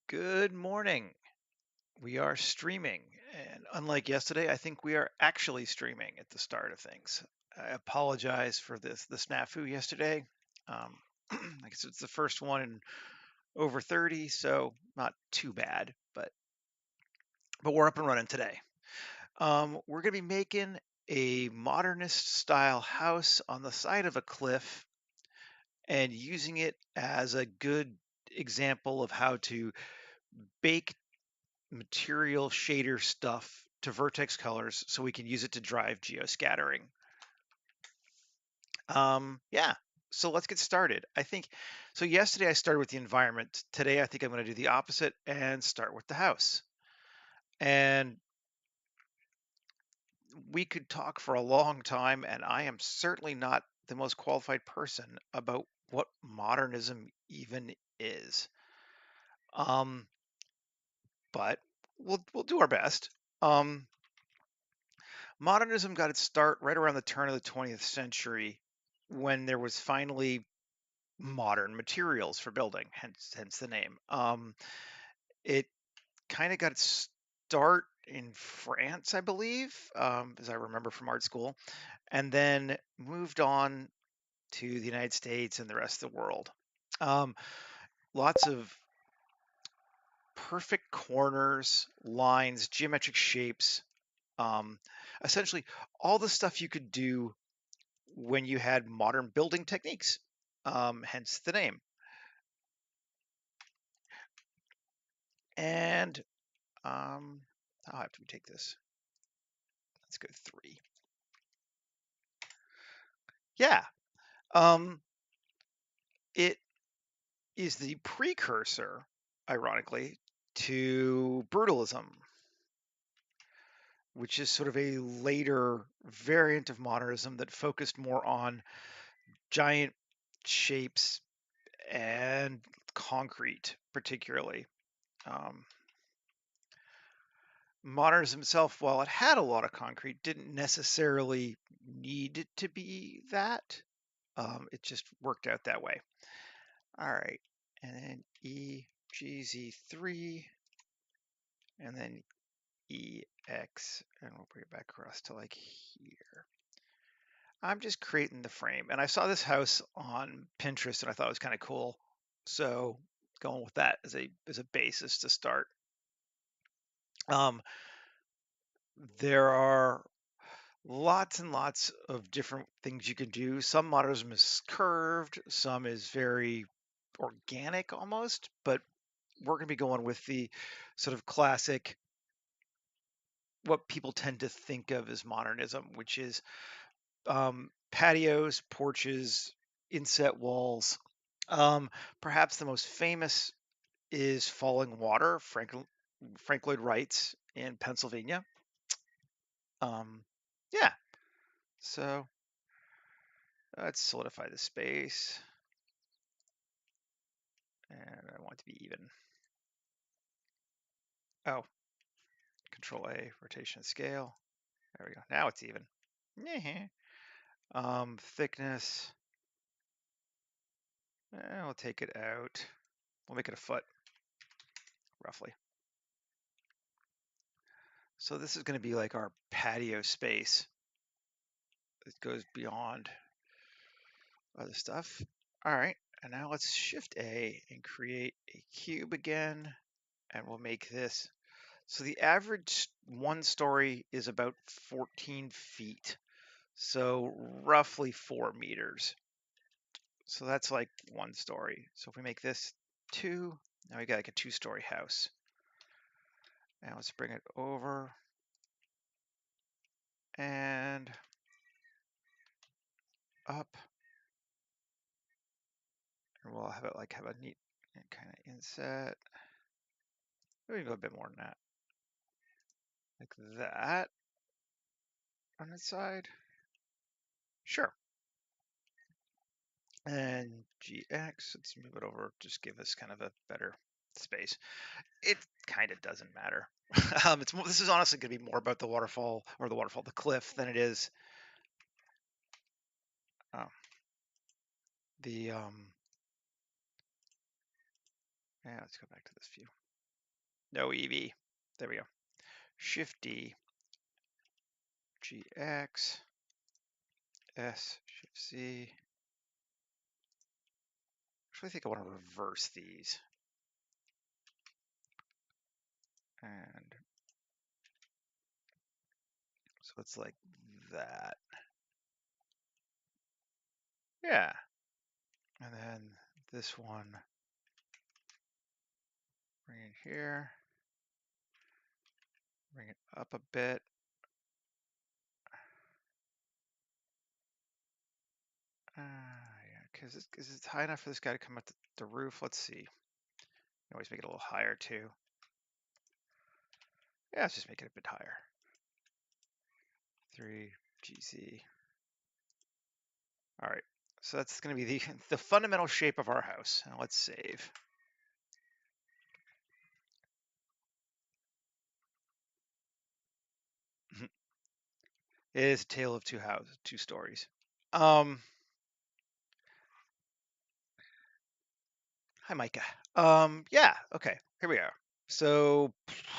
Good morning. We are streaming, and unlike yesterday, I think we are actually streaming at the start of things. I apologize for the snafu yesterday. Um, I guess it's the first one in over 30, so not too bad, but we're up and running today. We're gonna be making a modernist style house on the side of a cliff and using it as a good example of how to bake material shader stuff to vertex colors so we can use it to drive geoscattering. Yeah, so let's get started. I think so. Yesterday I started with the environment. Today I think I'm going to do the opposite and start with the house. And we could talk for a long time, and I am certainly not the most qualified person about what modernism even is. Um, but we'll do our best. Um, Modernism got its start right around the turn of the 20th century when there was finally modern materials for building, hence the name. It kind of got its start in France, I believe, as I remember from art school, and then moved on to the United States and the rest of the world. Um, Lots of perfect corners, lines, geometric shapes, um, essentially all the stuff you could do when you had modern building techniques, hence the name. And I'll have to take this. Let's go 3. Yeah, um, it is the precursor, ironically, to brutalism, which is sort of a later variant of modernism that focused more on giant shapes and concrete, particularly. Um, Modernism itself, while it had a lot of concrete, didn't necessarily need it to be that. It just worked out that way. All right, and then EGZ3, and then EX, and we'll bring it back across to like here. I'm just creating the frame, and I saw this house on Pinterest, and I thought it was kind of cool, so going with that as a basis to start. Um, there are lots and lots of different things you can do. Some modernism is curved, some is very organic almost, but we're going to be going with the sort of classic, what people tend to think of as modernism, which is patios, porches, inset walls. Perhaps the most famous is Falling Water, Frank Lloyd Wright's in Pennsylvania. Um, yeah, so let's solidify the space. And I want it to be even. Oh, Control A, rotation scale. There we go. Now it's even. Thickness. We'll take it out. We'll make it a foot, roughly. So this is going to be like our patio space. It goes beyond other stuff. All right, and now let's Shift A and create a cube again, and we'll make this. So the average one story is about 14 feet, so roughly 4 meters. So that's like one story. So if we make this 2, now we got like a 2-story house. Now let's bring it over and up. And we'll have it like have a neat kind of inset. We can go a bit more than that. Like that on the side. Sure. And GX, let's move it over, just give us kind of a better space. It kind of doesn't matter. This is honestly going to be more about the waterfall, the cliff, than it is um, the yeah, let's go back to this view. No EV. There we go. Shift D, GX, S, Shift C. Actually, I think I want to reverse these. And so it's like that. Yeah. And then this one, bring it here, bring it up a bit. Yeah, because it's high enough for this guy to come up the roof. Let's see. You can always make it a little higher too. Yeah, let's just make it a bit higher. 3 GC. All right. So that's going to be the fundamental shape of our house. Now let's save. It is a tale of two houses, two stories. Hi, Micah. Yeah, okay, here we are. So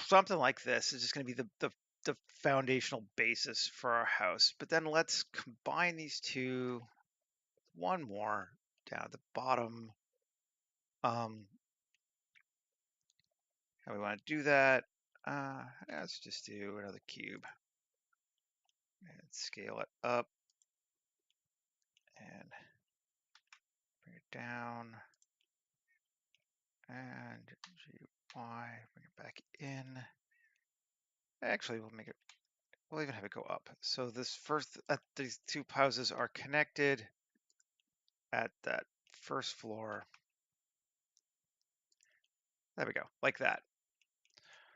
something like this is just going to be the foundational basis for our house. But then let's combine these two, one more down at the bottom. How we want to do that? Let's just do another cube and scale it up and bring it down and GY, bring it back in. Actually, we'll even have it go up. So this these two houses are connected at that first floor. There we go, like that.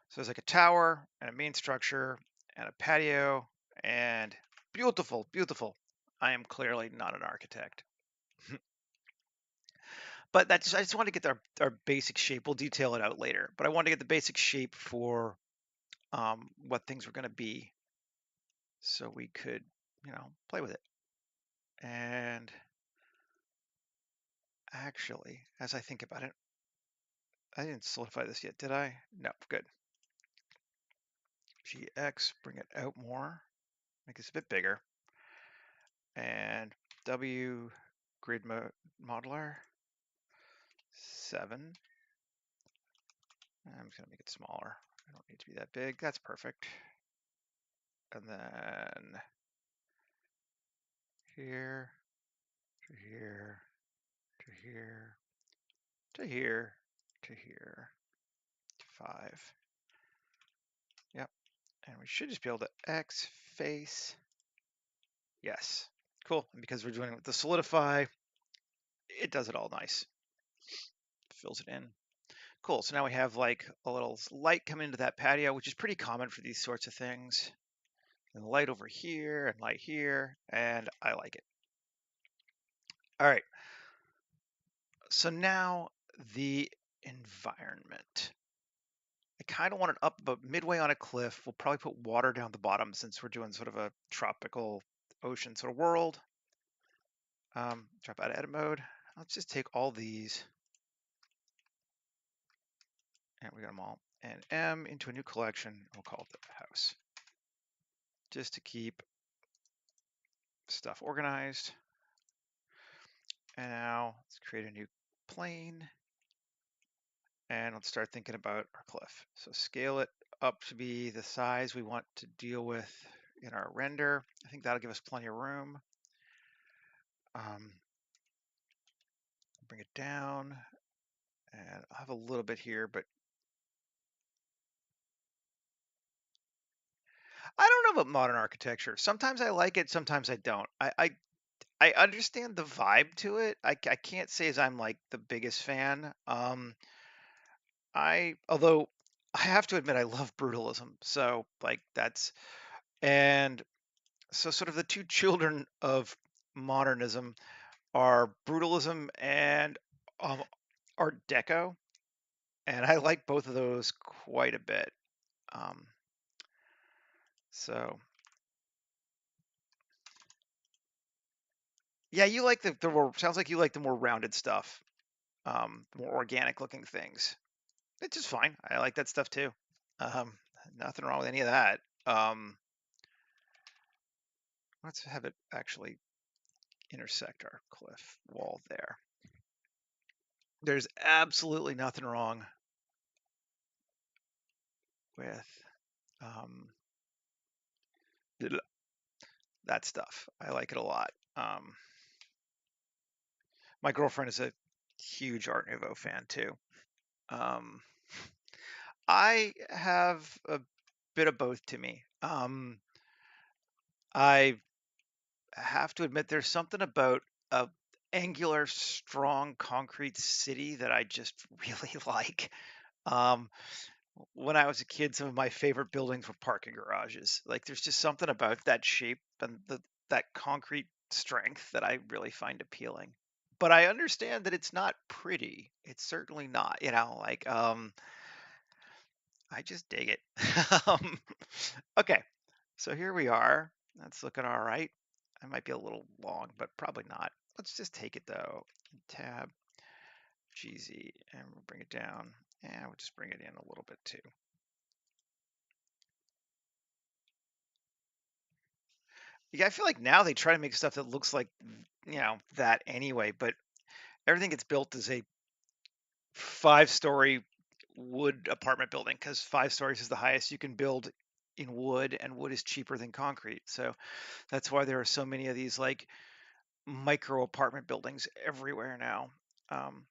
So there's like a tower and a main structure and a patio and beautiful, beautiful. I am clearly not an architect. But I just want to get our basic shape. We'll detail it out later. But I wanted to get the basic shape for what things were going to be, so we could, play with it. And actually, as I think about it, I didn't solidify this yet, did I? No, good. GX, bring it out more, make this a bit bigger. And W grid modeler 7. I'm just gonna make it smaller. I don't need to be that big. That's perfect. And then here to here to here to here to here to 5. Yep. And we should just be able to X face. Yes. Cool. And because we're doing it with the solidify, it does it all nice. Fills it in. Cool. So now we have like a little light coming into that patio, which is pretty common for these sorts of things. And light over here and light here, and I like it. All right. So now the environment. I kind of want it up about midway on a cliff. We'll probably put water down the bottom since we're doing sort of a tropical ocean sort of world. Drop out of edit mode. Let's just take all these and we got them all and M into a new collection. We'll call it the house just to keep stuff organized. And now let's create a new plane and let's start thinking about our cliff. So scale it up to be the size we want to deal with in our render. I think that'll give us plenty of room. Bring it down and I'll have a little bit here, but I don't know about modern architecture. Sometimes I like it, sometimes I don't. I understand the vibe to it. I can't say as I'm like the biggest fan. Although I have to admit I love brutalism. So like and so sort of the two children of modernism are brutalism and um, Art Deco, and I like both of those quite a bit. Um, so yeah, you like the more sounds like you like the more rounded stuff, more organic looking things. It's just fine. I like that stuff too. Um, Nothing wrong with any of that. Um, let's have it actually intersect our cliff wall there. There's absolutely nothing wrong with um, that stuff. I like it a lot. My girlfriend is a huge Art Nouveau fan too. Um, I have a bit of both to me. I have to admit there's something about a angular, strong concrete city that I just really like. Um, when I was a kid, some of my favorite buildings were parking garages. Like there's just something about that shape and that concrete strength that I really find appealing. But I understand that it's not pretty. It's certainly not, I just dig it. Um, okay, so here we are. That's looking all right. I might be a little long, but probably not. Let's just take it though. Tab GZ and we'll bring it down. And we'll just bring it in a little bit too. Yeah, I feel like now they try to make stuff that looks like, that anyway, but everything gets built as a 5-story wood apartment building because 5 stories is the highest you can build in wood, and wood is cheaper than concrete. So that's why there are so many of these like micro apartment buildings everywhere now. Um,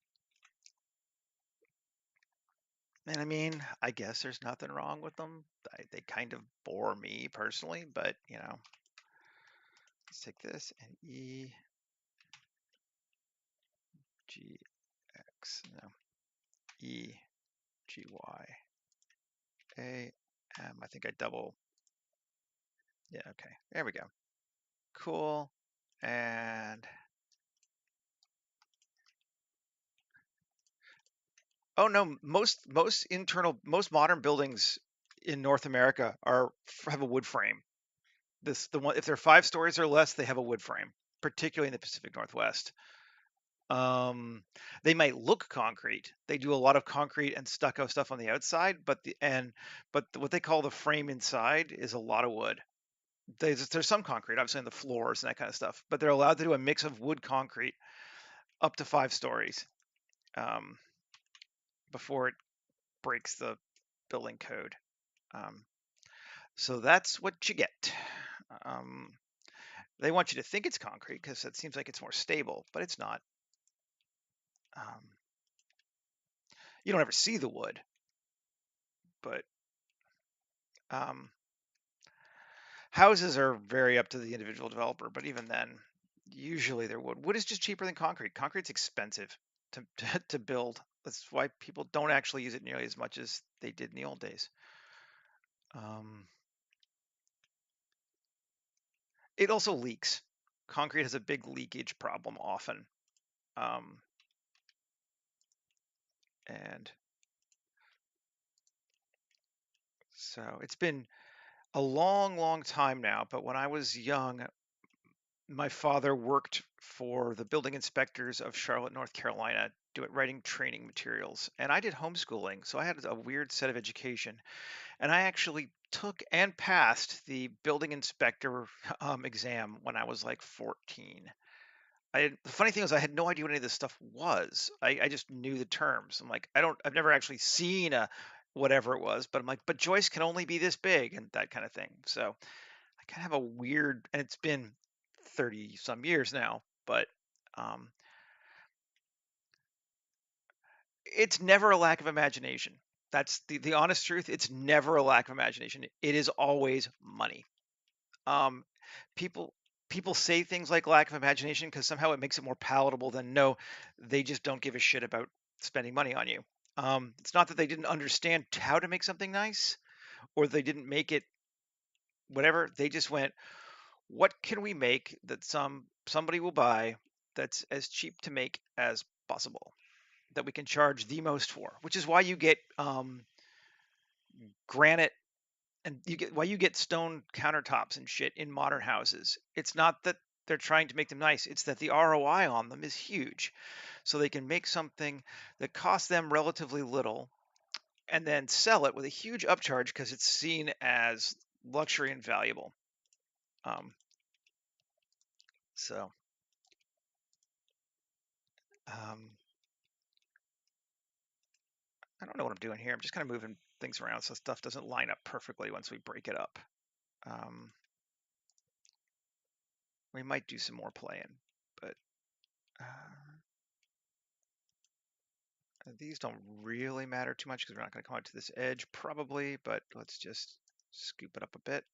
and I mean, I guess there's nothing wrong with them. They kind of bore me personally, but let's take this and no, EGYAM. I think I double. Yeah, okay. There we go. Cool. And oh no, most modern buildings in North America have a wood frame. The one if they're 5 stories or less, they have a wood frame, particularly in the Pacific Northwest. Um, they might look concrete. They do a lot of concrete and stucco stuff on the outside, but what they call the frame inside is a lot of wood. There's some concrete, obviously, on the floors and that kind of stuff, but they're allowed to do a mix of wood concrete up to 5 stories um, before it breaks the building code. Um, so that's what you get. Um, they want you to think it's concrete because it seems like it's more stable, but it's not. Um, you don't ever see the wood, but um, houses are very up to the individual developer. But even then, usually they're wood. Wood is just cheaper than concrete. Concrete's expensive to build. That's why people don't actually use it nearly as much as they did in the old days. Um, it also leaks. Concrete has a big leakage problem often. Um, and so it's been a long, long time now. But when I was young, my father worked for the building inspectors of Charlotte, North Carolina, writing training materials. And I did homeschooling, so I had a weird set of education. And I actually took and passed the building inspector exam when I was like 14. The funny thing is, I had no idea what any of this stuff was. I just knew the terms. I'm like, I've never actually seen a whatever it was, but I'm like, but joist can only be this big and that kind of thing. So I kind of have a weird, and it's been 30 some years now, but um, it's never a lack of imagination. That's the honest truth. It's never a lack of imagination. It is always money. Um, people people say things like lack of imagination because somehow it makes it more palatable than no, they just don't give a shit about spending money on you. It's not that they didn't understand how to make something nice or they didn't make it whatever. They just went, what can we make that somebody will buy that's as cheap to make as possible that we can charge the most for, which is why you get granite and you get stone countertops and shit in modern houses. It's not that they're trying to make them nice, it's that the ROI on them is huge. So they can make something that costs them relatively little and then sell it with a huge upcharge because it's seen as luxury and valuable. Um, so um, I don't know what I'm doing here. I'm just kind of moving things around so stuff doesn't line up perfectly once we break it up. Um, we might do some more playing, but these don't really matter too much because we're not going to come out to this edge probably, but let's just scoop it up a bit.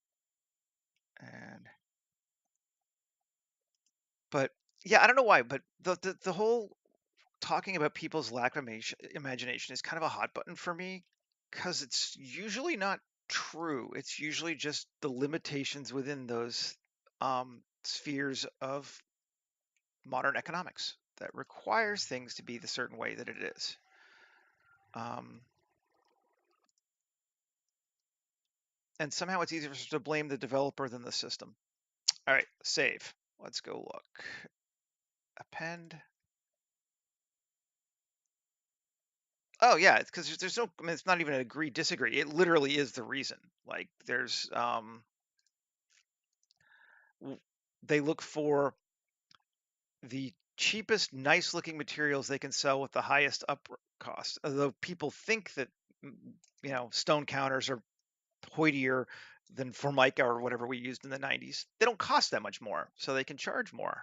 But yeah, I don't know why, but the whole talking about people's lack of imagination is kind of a hot button for me because it's usually not true. It's usually just the limitations within those spheres of modern economics that requires things to be the certain way that it is. Um, and somehow it's easier to blame the developer than the system. All right, save. Let's go look. Append. Oh yeah, it's because there's no. I mean, it's not even an agree disagree. It literally is the reason. Like there's they look for the cheapest, nice looking materials they can sell with the highest up cost. Although people think that stone counters are hoitier than Formica or whatever we used in the 90s. They don't cost that much more, so they can charge more.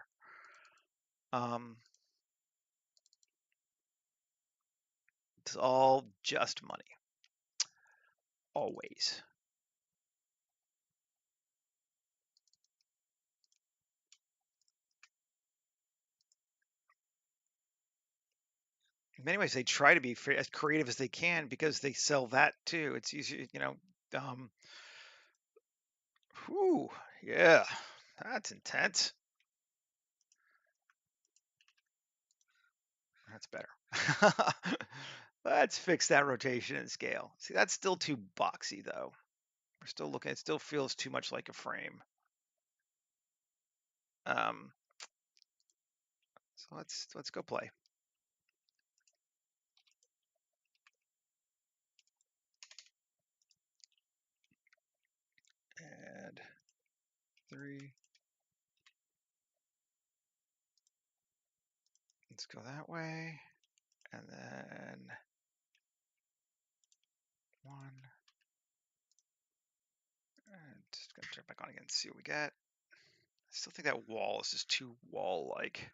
Um, it's all just money, always. In many ways, they try to be as creative as they can because they sell that too. It's easy, Um, whew, yeah, that's intense. That's better. Let's fix that rotation and scale. See, that's still too boxy though. We're still looking, it still feels too much like a frame. Um, so let's go play. Add 3. Let's go that way. And then 1. And just gonna turn it back on again and see what we get. I still think that wall is just too wall-like.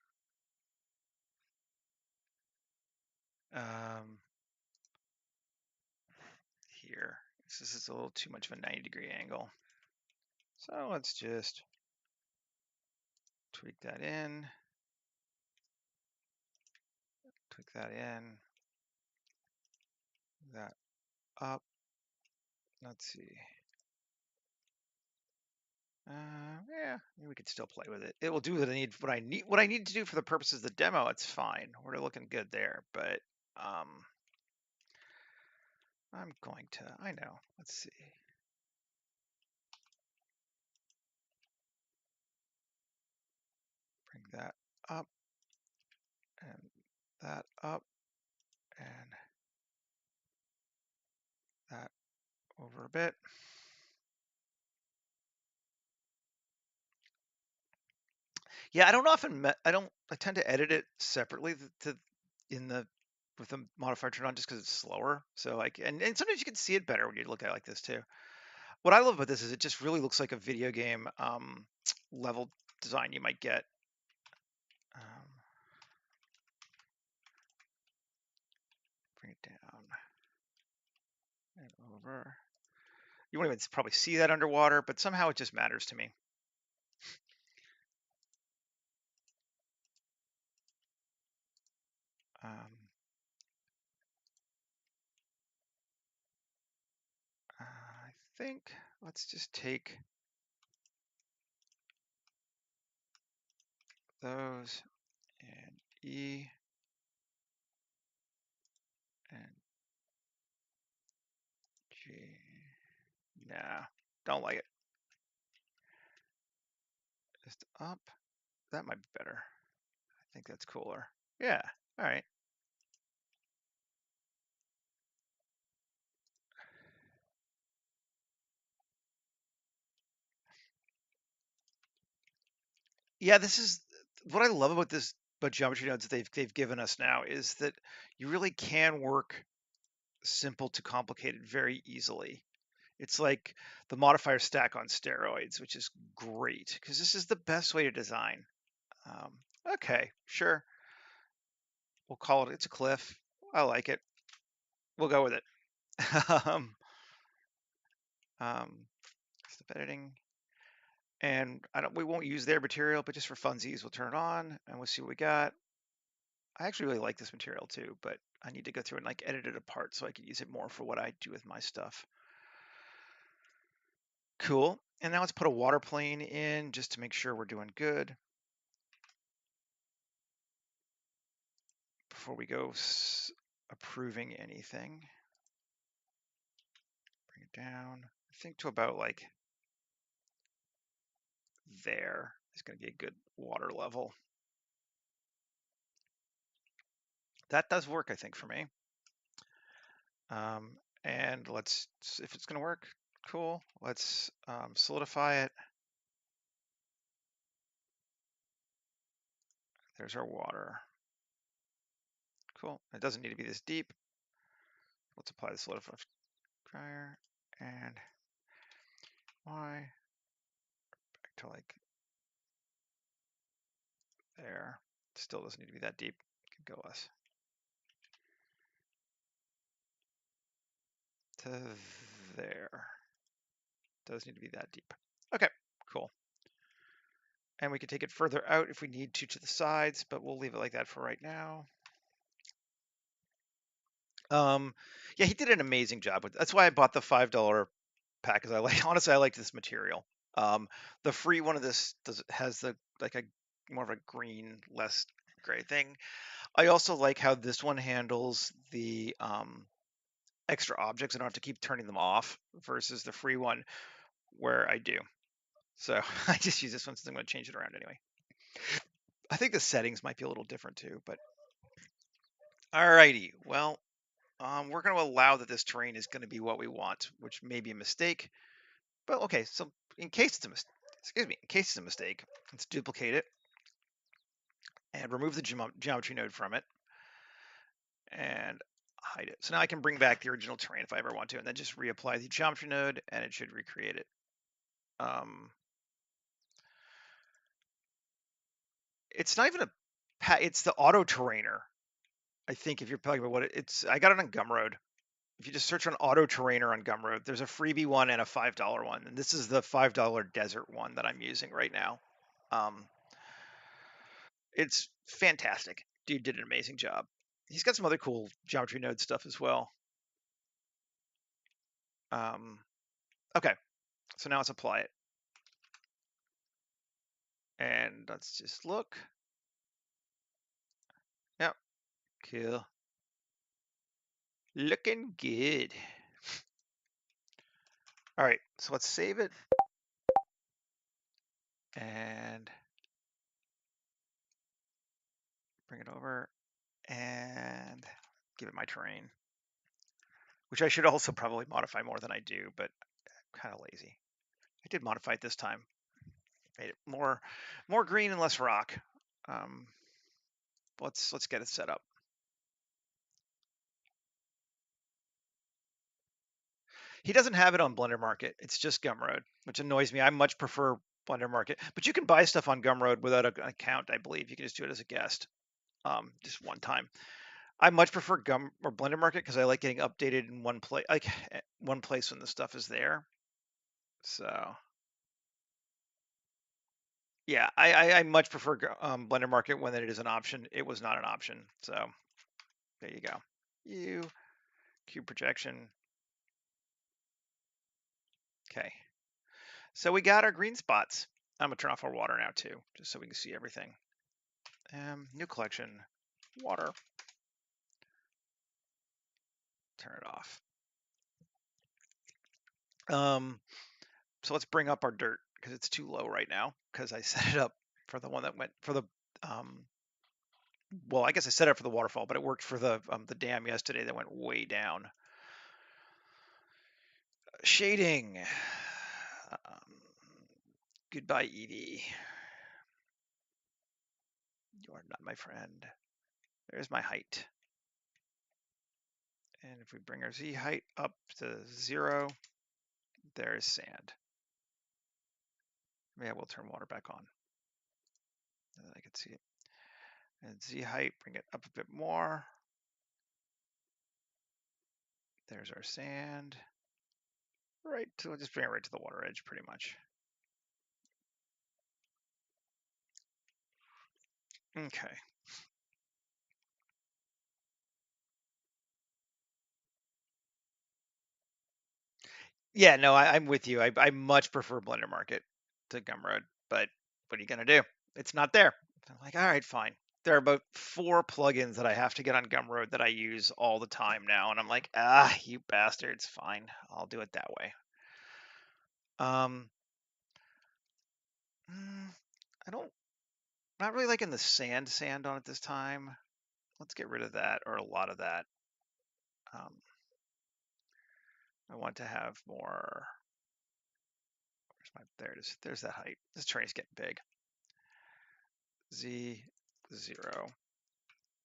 Um, here. This is a little too much of a 90-degree angle. So let's just tweak that in. Tweak that in. That up. Let's see. Yeah, we could still play with it. It will do what I need. What I need to do for the purposes of the demo. It's fine. We're looking good there. But I'm going to. I know. Let's see. Bring that up and that up and that over a bit. Yeah, I don't often. I tend to edit it separately in the with the modifier turned on just because it's slower. So like, and sometimes you can see it better when you look at it like this too. What I love about this is it just really looks like a video game level design you might get. Bring it down and over. You won't even probably see that underwater, but somehow it just matters to me. Um, I think let's just take those and E and G. Nah, don't like it. Just up. That might be better. I think that's cooler. Yeah. All right. Yeah, this is what I love about this, but geometry nodes that they've given us now is that you really can work simple to complicated very easily. It's like the modifier stack on steroids, which is great because this is the best way to design. Um, okay, sure. We'll call it, it's a cliff. I like it. We'll go with it. um, step editing. And we won't use their material, but just for funsies, we'll turn it on and we'll see what we got. I actually really like this material too, but I need to go through and like edit it apart so I can use it more for what I do with my stuff. Cool. And now let's put a water plane in just to make sure we're doing good before we go approving anything. Bring it down, I think to about like there is going to be a good water level. That does work, I think, for me. And let's, if it's going to work, cool. Let's solidify it. There's our water. Cool. It doesn't need to be this deep. Let's apply the solidifier and Y back to like there. Still doesn't need to be that deep. Could go less. To there. Does need to be that deep. Okay, cool. And we can take it further out if we need to the sides, but we'll leave it like that for right now. Yeah, he did an amazing job with. That's why I bought the $5 pack, because I like honestly I like this material. The free one of this has the like a more of a green, less gray thing. I also like how this one handles the extra objects. I don't have to keep turning them off versus the free one where I do. So I just use this one since I'm going to change it around anyway. I think the settings might be a little different too, but alrighty. Well, we're going to allow that this terrain is going to be what we want, which may be a mistake. But okay, so in case it's a mistake, excuse me, in case it's a mistake, let's duplicate it and remove the geometry node from it and hide it. So now I can bring back the original terrain if I ever want to, and then just reapply the geometry node and it should recreate it. It's not even it's the auto terrainer. I think if you're talking about what it's, I got it on Gumroad. If you just search on auto terrainer on Gumroad, there's a freebie one and a $5 one, and this is the $5 desert one that I'm using right now. Um, it's fantastic. Dude did an amazing job. He's got some other cool geometry node stuff as well. Um, okay, so now let's apply it. And let's just look. Yep, cool. Looking good. All right, so let's save it. And bring it over and give it my terrain, which I should also probably modify more than I do, but I'm kind of lazy. I did modify it this time. Made it more green and less rock. Um, let's get it set up. He doesn't have it on Blender Market. It's just Gumroad, which annoys me. I much prefer Blender Market, but you can buy stuff on Gumroad without an account. I believe you can just do it as a guest, just one time. I much prefer Gum or Blender Market because I like getting updated in one place, like one place when the stuff is there. So yeah, I much prefer Blender Market when it is an option. It was not an option, so there you go. You cube projection. Okay, so we got our green spots. I'm gonna turn off our water now too, just so we can see everything. New collection, water. Turn it off. So let's bring up our dirt because it's too low right now because I set it up for the one that went for the well, I guess I set it up for the waterfall, but it worked for the dam yesterday that went way down. Shading. Um, Goodbye, Edie. You are not my friend. There's my height. And if we bring our Z height up to 0, there's sand. Yeah, we'll turn water back on so that I can see it. And Z height, bring it up a bit more. There's our sand. Right, so we'll just bring it right to the water edge pretty much. Okay. Yeah, no, I'm with you. I much prefer Blender Market to Gumroad, but what are you gonna do? It's not there. I'm like, all right, fine. There are about 4 plugins that I have to get on Gumroad that I use all the time now, and I'm like, you bastards, fine, I'll do it that way. Um, I don't, not really liking the sand on it this time. Let's get rid of that, or a lot of that. I want to have more. There it is. There's that height. This terrain's getting big. Z 0.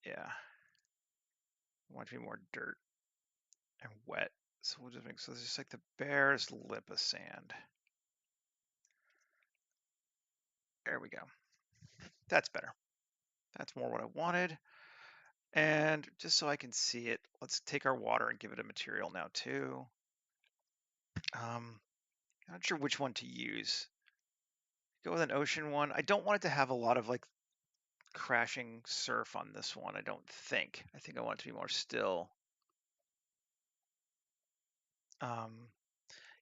Yeah. I want to be more dirt and wet. So we'll just make so it's just like the bear's lip of sand. There we go. That's better. That's more what I wanted. And just so I can see it, let's take our water and give it a material now too. Not sure which one to use. Go with an ocean one. I don't want it to have a lot of like crashing surf on this one. I don't think. I think I want it to be more still.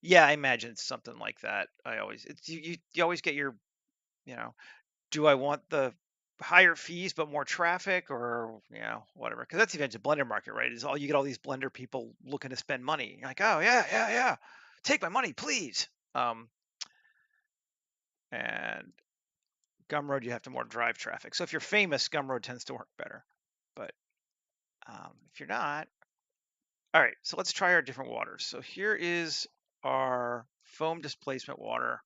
Yeah, I imagine it's something like that. It's you always get your, you know, do I want the higher fees but more traffic, or whatever? Because that's the advantage of Blender Market, right? Is all you get all these Blender people looking to spend money. You're like, oh yeah, take my money, please. And Gumroad, you have to more drive traffic. So if you're famous, Gumroad tends to work better. But if you're not, all right. So let's try our different waters. So here is our foam displacement water.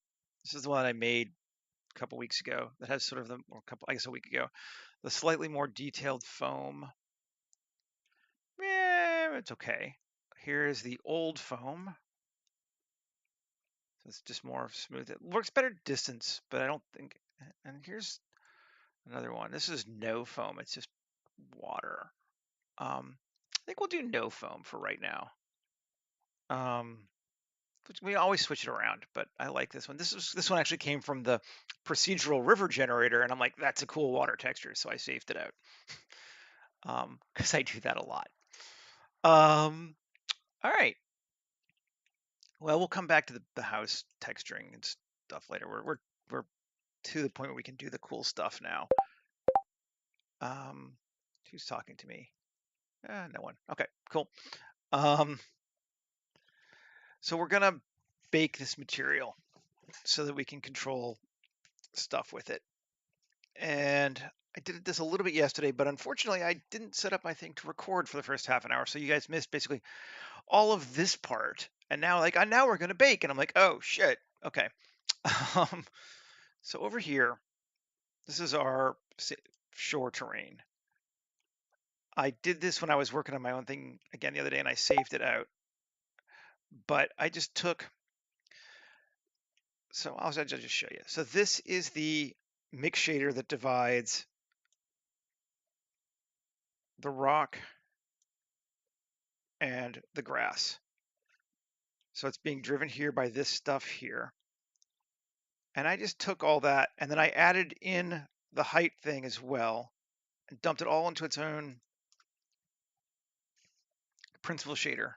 This is the one I made a couple weeks ago that has sort of I guess a week ago, the slightly more detailed foam. Yeah, it's okay. Here's the old foam. So it's just more smooth. It works better distance, but I don't think. And here's another one. This is no foam. It's just water. I think we'll do no foam for right now. We always switch it around, but I like this one. This one actually came from the procedural river generator, and I'm like, that's a cool water texture, so I saved it out. Because I do that a lot. All right. Well, we'll come back to the house texturing and stuff later. We're to the point where we can do the cool stuff now. Who's talking to me? No one. Okay, cool. So we're gonna bake this material so that we can control stuff with it. And I did this a little bit yesterday, but unfortunately I didn't set up my thing to record for the first half an hour. So you guys missed basically all of this part. And now now we're going to bake. And I'm like, oh shit. Okay. So over here, this is our shore terrain. I did this when I was working on my own thing again the other day, and I saved it out. But I just took, so I'll just show you. So this is the mix shader that divides the rock and the grass. So it's being driven here by this stuff here. And I just took all that, and then I added in the height thing as well and dumped it all into its own principal shader.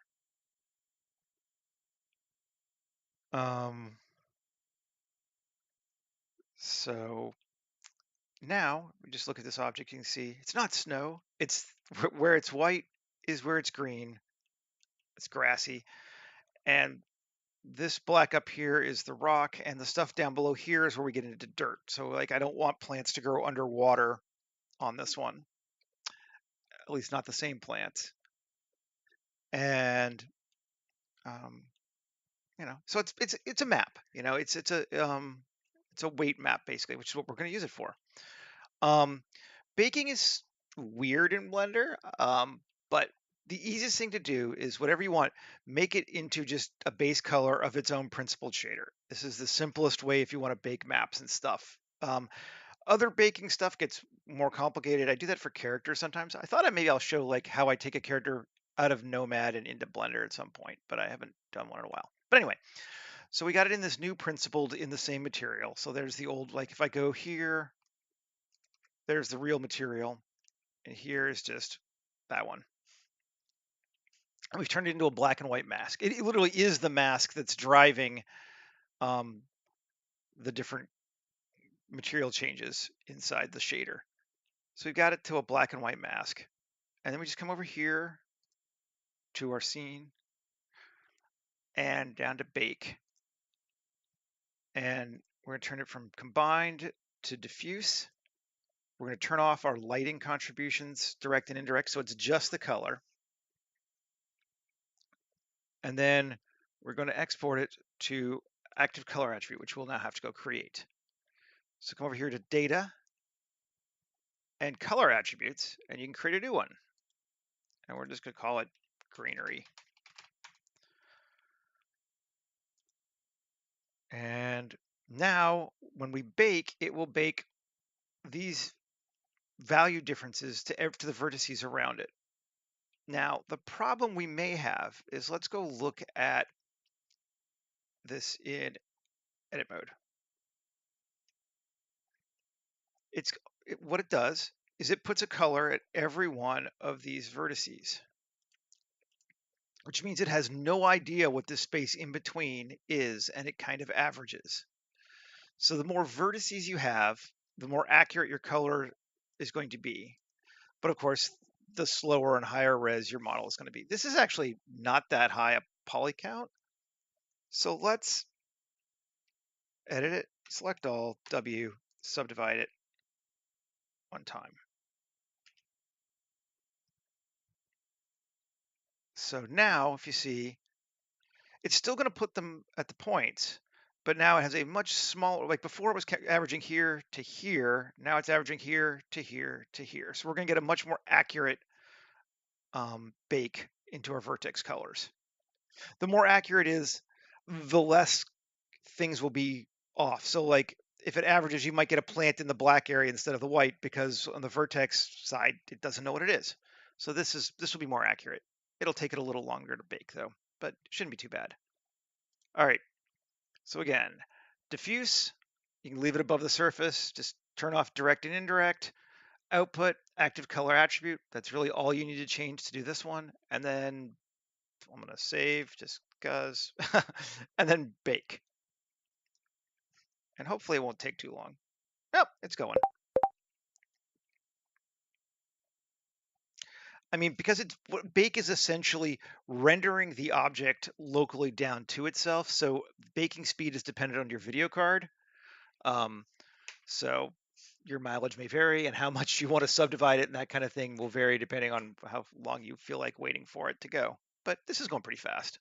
So now we just look at this object, you can see it's not snow. It's where it's white is where it's green. It's grassy. And this black up here is the rock, and the stuff down below here is where we get into dirt. So like I don't want plants to grow underwater on this one, at least not the same plants. And so it's a map. It's a weight map basically, which is what we're going to use it for. Baking is weird in Blender, but the easiest thing to do is whatever you want, make it into just a base color of its own principled shader. This is the simplest way if you want to bake maps and stuff. Other baking stuff gets more complicated. I do that for characters sometimes. I thought maybe I'll show like how I take a character out of Nomad and into Blender at some point, but I haven't done one in a while. But anyway, so we got it in this new principled in the same material. So there's the old, like if I go here, there's the real material, and here is just that one. And we've turned it into a black and white mask. It literally is the mask that's driving um, the different material changes inside the shader. So we've got it to a black and white mask. And then we just come over here to our scene and down to bake. And we're going to turn it from combined to diffuse. We're going to turn off our lighting contributions, direct and indirect, so it's just the color. And then we're going to export it to active color attribute, which we'll now have to go create. So come over here to data and color attributes, and you can create a new one. And we're just going to call it greenery. And now when we bake, it will bake these value differences to the vertices around it. Now, the problem we may have is, let's go look at this in edit mode. What it does is it puts a color at every one of these vertices, which means it has no idea what this space in between is, and it kind of averages. So the more vertices you have, the more accurate your color is going to be. But of course, the slower and higher res your model is going to be. This is actually not that high a poly count. So let's edit it, select all, W, subdivide it one time. So now if you see, it's still going to put them at the points, but now it has a much smaller, like before it was averaging here to here, now it's averaging here to here to here. So we're going to get a much more accurate bake into our vertex colors. The more accurate is, the less things will be off. So like if it averages, you might get a plant in the black area instead of the white, because on the vertex side, it doesn't know what it is. So this will be more accurate. It'll take it a little longer to bake though, but it shouldn't be too bad. All right, so again, diffuse, you can leave it above the surface, just turn off direct and indirect. Output, active color attribute, that's really all you need to change to do this one. And then I'm gonna save just because, and then bake. And hopefully it won't take too long. Yep, it's going. I mean, because it's bake is essentially rendering the object locally down to itself. So baking speed is dependent on your video card. So your mileage may vary, and how much you want to subdivide it and that kind of thing will vary depending on how long you feel like waiting for it to go. But this is going pretty fast.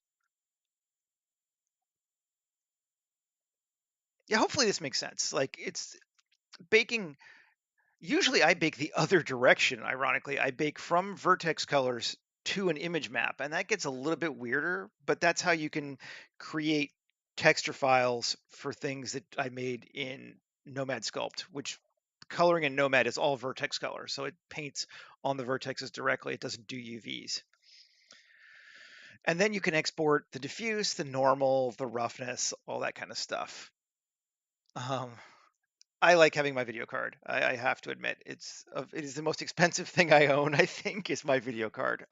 Yeah, hopefully this makes sense. Like, it's baking. Usually I bake the other direction, ironically. I bake from vertex colors to an image map, and that gets a little bit weirder, but that's how you can create texture files for things that I made in Nomad Sculpt, which coloring in Nomad is all vertex color. So it paints on the vertexes directly. It doesn't do UVs. And then you can export the diffuse, the normal, the roughness, all that kind of stuff. Um, I like having my video card. I have to admit, it is the most expensive thing I own, I think, is my video card.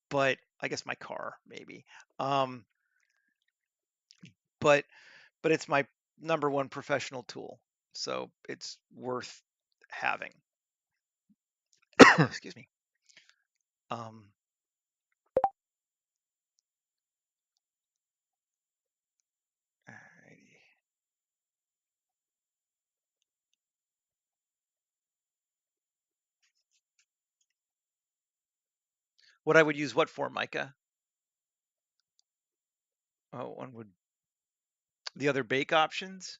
But I guess my car maybe. Um, but it's my number one professional tool, so it's worth having. Excuse me. Um, Alrighty. What I would use what for, Micah? Oh, one would, the other bake options.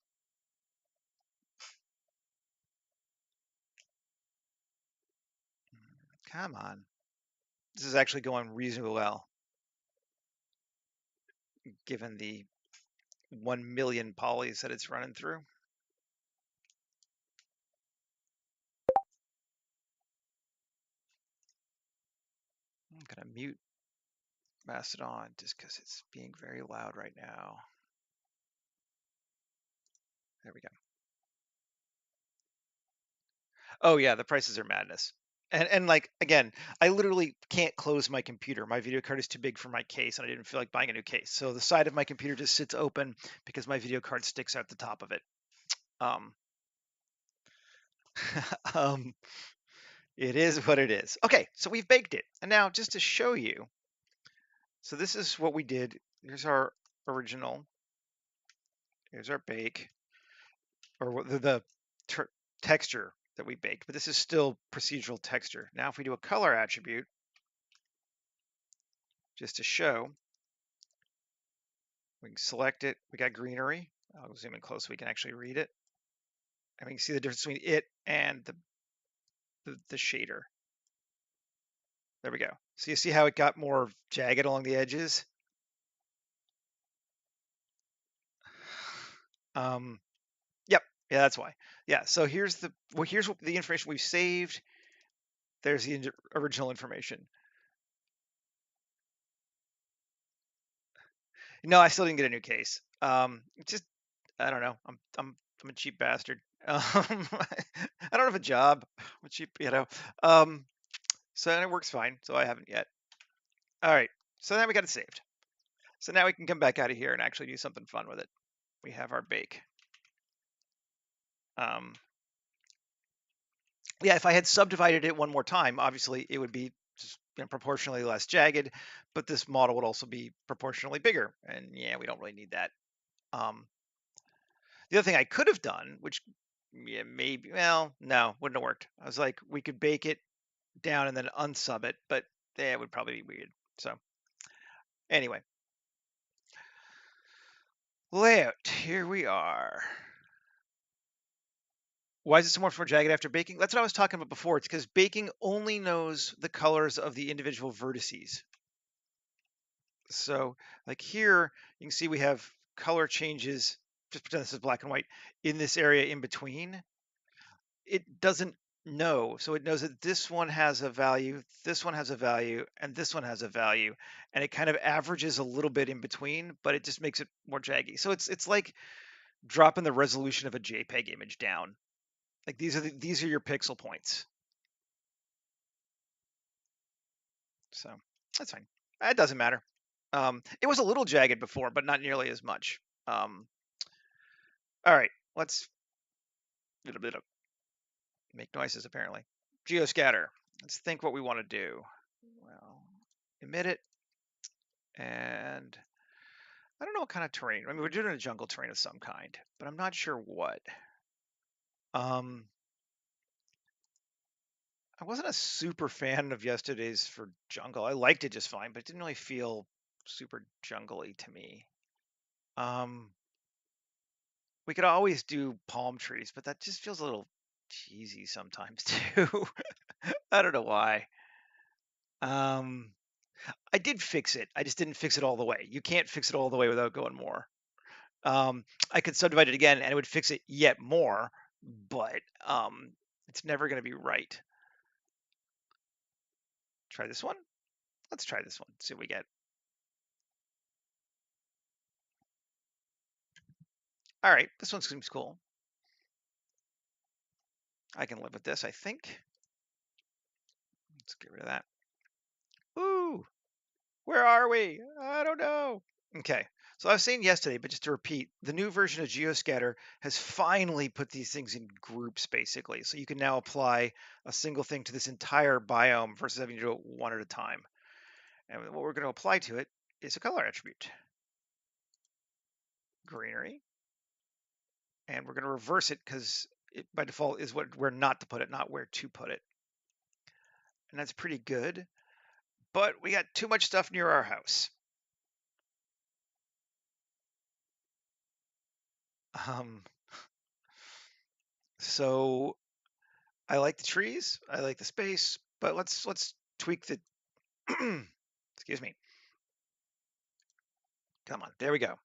Come on. This is actually going reasonably well, given the 1 million polys that it's running through. I'm gonna mute Mastodon just because it's being very loud right now. There we go. Oh yeah, the prices are madness. And like again, I literally can't close my computer. My video card is too big for my case, and I didn't feel like buying a new case. So the side of my computer just sits open because my video card sticks out the top of it. Um, um, it is what it is. Okay, so we've baked it, and now just to show you, so this is what we did. Here's our original. Here's our bake, or the texture that we baked, but this is still procedural texture. Now, if we do a color attribute, just to show, we can select it. We got greenery. I'll zoom in close so we can actually read it. And we can see the difference between it and the shader. There we go. So you see how it got more jagged along the edges? Yep. Yeah, that's why. Yeah. So here's the information we've saved. There's the original information. No, I still didn't get a new case. Just I don't know. I'm a cheap bastard. I don't have a job. I'm a cheap, so and it works fine. So I haven't yet. All right. So now we got it saved. So now we can come back out of here and actually do something fun with it. We have our bake. Um, yeah, if I had subdivided it one more time, obviously it would be just, proportionally less jagged, but this model would also be proportionally bigger. And yeah, we don't really need that. Um, the other thing I could have done, which yeah, maybe, well, no, wouldn't have worked. I was like, we could bake it down and then unsub it, but yeah, it would probably be weird. So anyway, layout, here we are. Why is it so much more jagged after baking? That's what I was talking about before. It's because baking only knows the colors of the individual vertices. So like here, you can see we have color changes, just pretend this is black and white, in this area in between. It doesn't know. So it knows that this one has a value, this one has a value, and this one has a value. And it kind of averages a little bit in between, but it just makes it more jaggy. So it's like dropping the resolution of a JPEG image down. Like these are your pixel points. So that's fine. It doesn't matter. It was a little jagged before, but not nearly as much. All right, let's a little bit of make noises apparently. Geoscatter. Let's think what we want to do. Well, emit it, and I don't know what kind of terrain. I mean, we're doing a jungle terrain of some kind, but I'm not sure what. I wasn't a super fan of yesterday's for jungle. I liked it just fine, but it didn't really feel super jungly to me. We could always do palm trees, but that just feels a little cheesy sometimes too. I don't know why. Um, I did fix it. I just didn't fix it all the way. You can't fix it all the way without going more. I could subdivide it again and it would fix it yet more, but it's never going to be right. Try this one. Let's try this one. See what we get. All right, this one seems cool. I can live with this, I think. Let's get rid of that. Woo! Where are we? I don't know. Okay, so I was saying yesterday, but just to repeat, the new version of Geoscatter has finally put these things in groups, basically. So you can now apply a single thing to this entire biome versus having to do it one at a time. And what we're going to apply to it is a color attribute, greenery. And we're going to reverse it because it by default is what where not to put it, not where to put it. And that's pretty good. But we got too much stuff near our house. Um, so I like the trees, I like the space, But let's tweak the excuse me. Come on, there we go.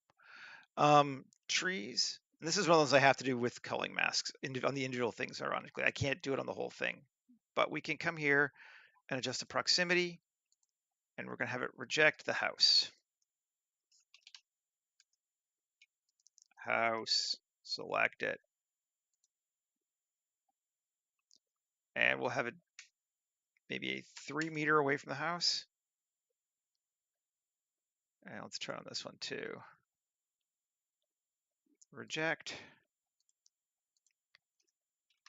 Trees. And this is one of those I have to do with culling masks on the individual things. Ironically, I can't do it on the whole thing, but we can come here and adjust the proximity, and we're going to have it reject the house. House, select it, and we'll have it maybe a 3 meter away from the house. And let's try on this one too. Reject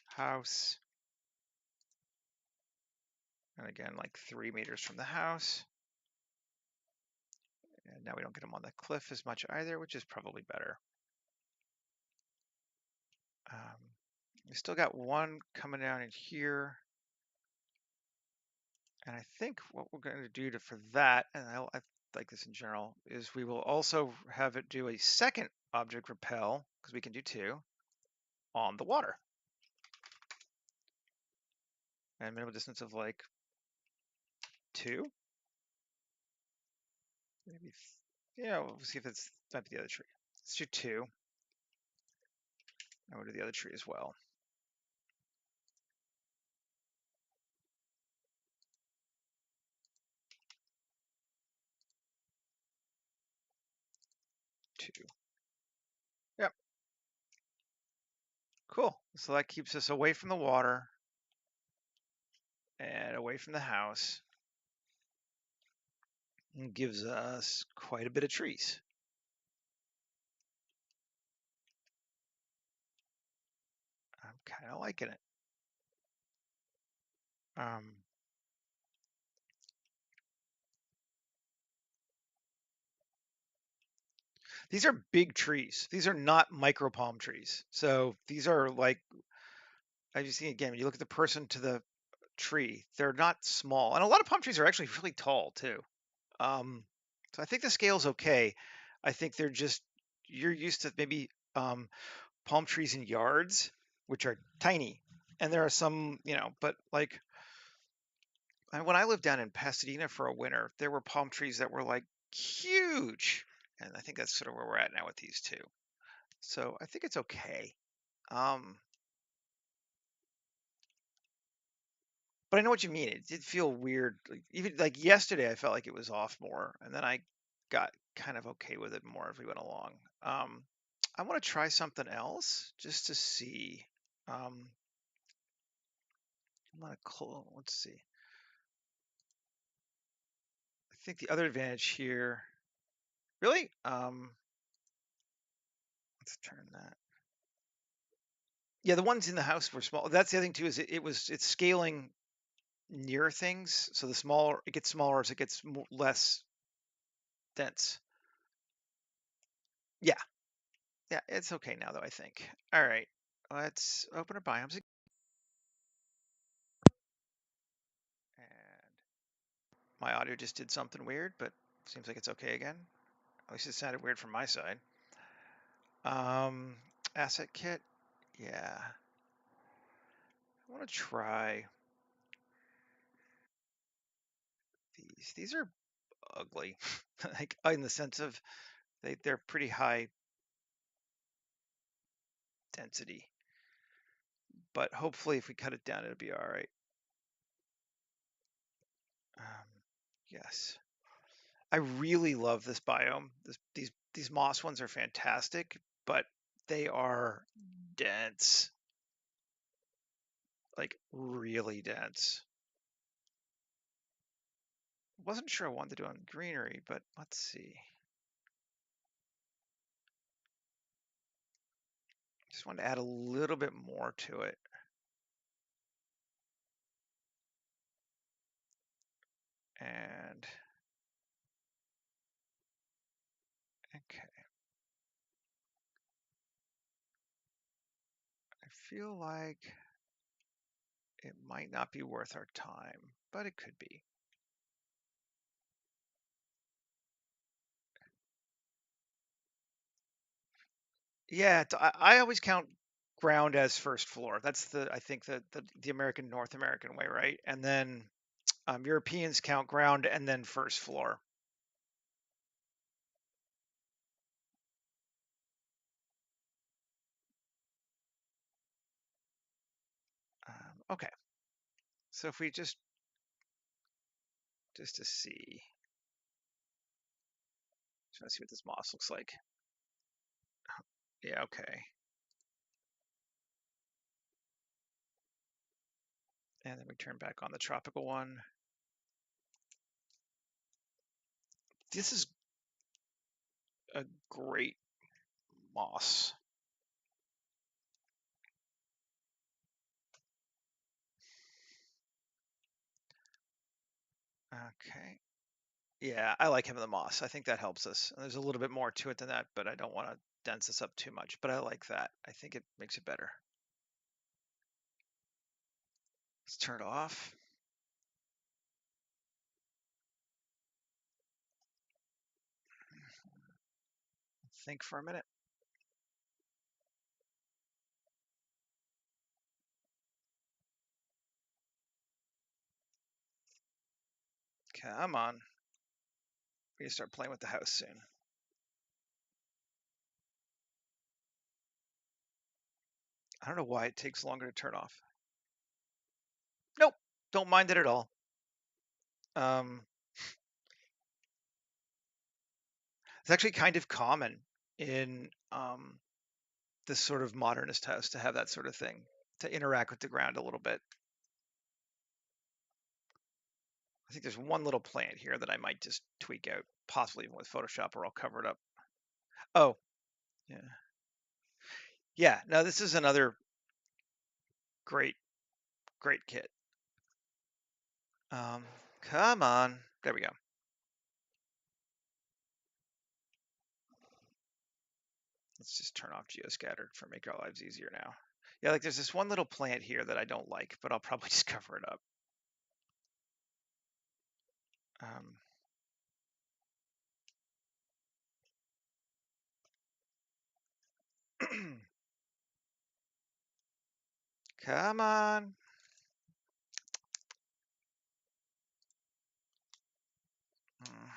house. And again, like 3 meters from the house. And now we don't get them on the cliff as much either, which is probably better. We still got one coming down in here. And I think what we're going to do for that, and I like this in general, is we will also have it do a second object repel, because we can do two, on the water. And minimum distance of like 2. Maybe, yeah, we'll see if it's, might be the other tree. Let's do 2. And we'll do the other tree as well. 2. Yep. Cool. So that keeps us away from the water and away from the house and gives us quite a bit of trees. I'm kind of liking it. These are big trees. These are not micro palm trees. So these are like, as you see again, when you look at the person to the tree, they're not small. And a lot of palm trees are actually really tall too. So I think the scale's okay. I think they're just, you're used to maybe palm trees in yards, which are tiny. And there are some, but like when I lived down in Pasadena for a winter, there were palm trees that were like huge. And I think that's sort of where we're at now with these two. So I think it's okay. But I know what you mean. It did feel weird. Like, even like yesterday, I felt like it was off more, and then I got kind of okay with it more as we went along. I want to try something else just to see. I'm gonna let's see. I think the other advantage here, really, let's turn that. Yeah, the ones in the house were small. That's the other thing too, is it's scaling near things. So the smaller it gets smaller as it gets less dense. Yeah, yeah, it's okay now though, I think. All right, let's open our biomes again. And my audio just did something weird, but seems like it's okay again. At least it sounded weird from my side. Asset kit, yeah. I want to try these. These are ugly, like in the sense of they're pretty high density. But hopefully, if we cut it down, it'll be all right. Yes, I really love this biome. These moss ones are fantastic, but they are dense, like really dense. Wasn't sure I wanted to do on greenery, but let's see. Just want to add a little bit more to it. And okay. I feel like it might not be worth our time, but it could be. Yeah, I always count ground as first floor. That's I think the American North American way, right? And then Europeans count ground and then first floor. Okay, so if we just to see, trying to see what this moss looks like. Yeah, okay. And then we turn back on the tropical one. This is a great moss. Okay. Yeah, I like having the moss. I think that helps us. And there's a little bit more to it than that, but I don't want to dense this up too much. But I like that. I think it makes it better. Let's turn it off. Think for a minute. Come on. We can start playing with the house soon. I don't know why it takes longer to turn off. Nope, don't mind it at all. It's actually kind of common in this sort of modernist house to have that sort of thing, to interact with the ground a little bit. I think there's one little plant here that I might just tweak out, possibly even with Photoshop, or I'll cover it up. Oh, yeah. Yeah, no, this is another great, great kit. Come on. There we go. Let's just turn off geoscatter for make our lives easier now. Yeah, like there's this one little plant here that I don't like, but I'll probably just cover it up. Um, come on. Mm.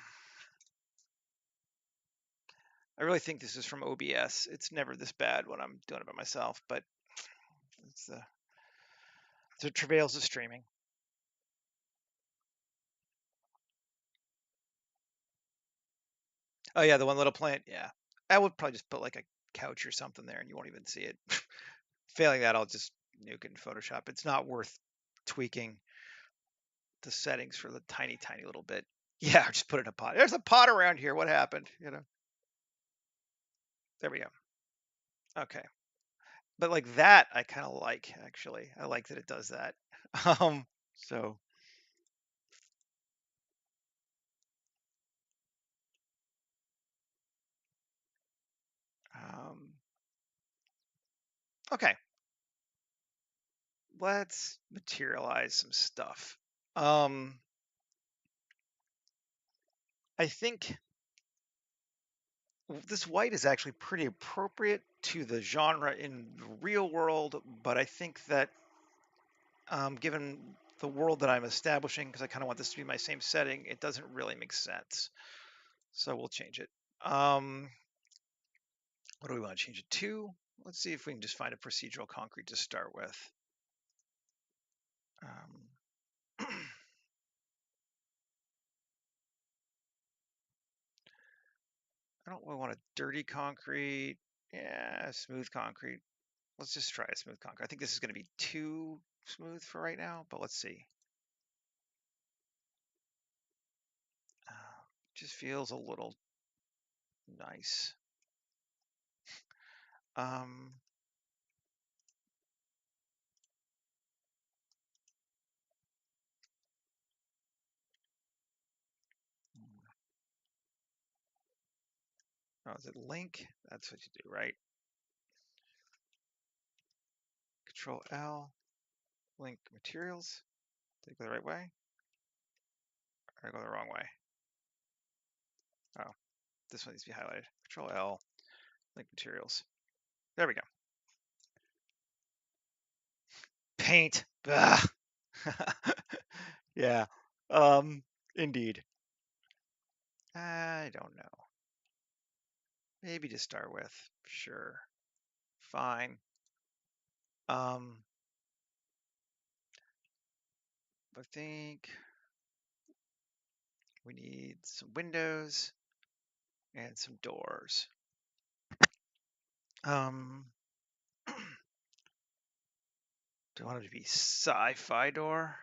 I really think this is from OBS. It's never this bad when I'm doing it by myself, but it's the travails of streaming. Oh yeah, the one little plant. Yeah, I would probably just put like a couch or something there, and you won't even see it. Failing that, I'll just nuke it in Photoshop. It's not worth tweaking the settings for the tiny, tiny little bit. Yeah, just put it in a pot. There's a pot around here. What happened? There we go. Okay, but like that, I kind of like actually. I like that it does that. Um, so um, okay, let's materialize some stuff. I think this white is actually pretty appropriate to the genre in the real world, but I think that given the world that I'm establishing, because I kind of want this to be my same setting, it doesn't really make sense. So we'll change it. What do we want to change it to? Let's see if we can just find a procedural concrete to start with. I don't really want a dirty concrete. Yeah, smooth concrete. Let's just try a smooth concrete. I think this is going to be too smooth for right now, but let's see. Just feels a little nice. Um, oh, is it link? That's what you do, right? Control L, link materials. Did I go the right way? Or did I go the wrong way? Oh, this one needs to be highlighted. Control L, link materials. There we go. Paint. Yeah. Indeed. I don't know. Maybe to start with. Sure. Fine. I think we need some windows and some doors. Do we want it to be sci-fi door?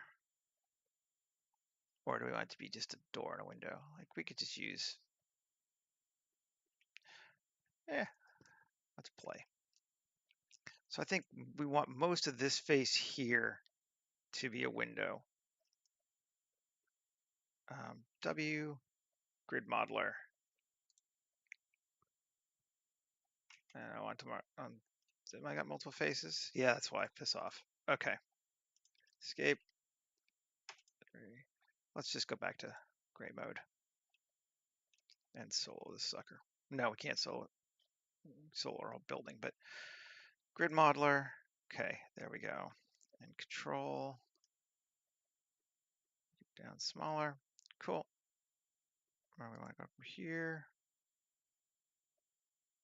Or do we want it to be just a door and a window? Like we could just use, let's play. So I think we want most of this face here to be a window. W, grid modeler. And I want to mark on, I got multiple faces? Yeah, that's why, piss off. Okay, escape. Let's just go back to gray mode and solo this sucker. No, we can't solo our whole building, but grid modeler. Okay, there we go. And control down smaller. Cool. Where we want to go from here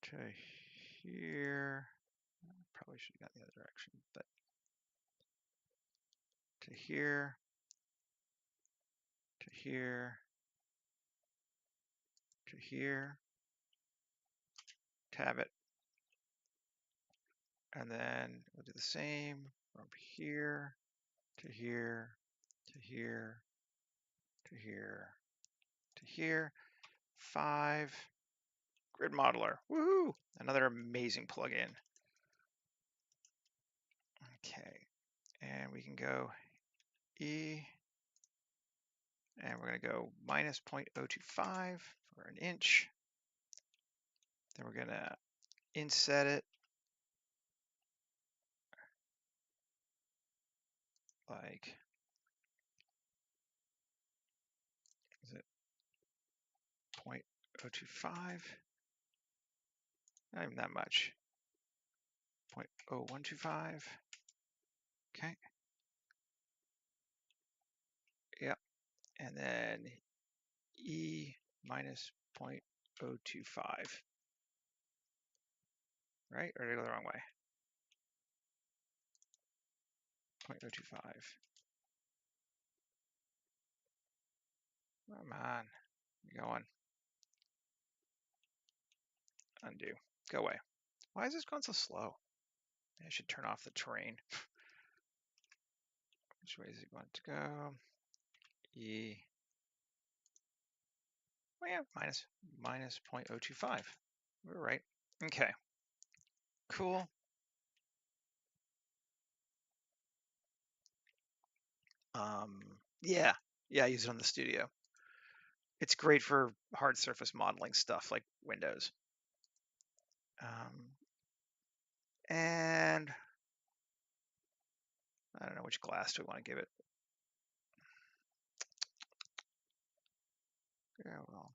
to here. Probably should have gone the other direction, but to here, to here, to here. Tab it. And then we'll do the same from here to here to here to here to here. 5. Grid modeler. Woohoo! Another amazing plugin. Okay. And we can go E. And we're going to go minus 0.025 for an inch. Then we're going to inset it like, is it 0.025? Not even that much. 0.0125. Okay. Yep. And then E minus 0.025. Right? Or did I go the wrong way? 0.025. Come on. You're going. Undo. Go away. Why is this going so slow? I should turn off the terrain. Which way is it going to go? E. Oh yeah, minus 0.025. We're right. Okay. Cool. Yeah. Yeah, I use it on the studio. It's great for hard surface modeling stuff like windows. And I don't know which glass do we want to give it. Yeah, well.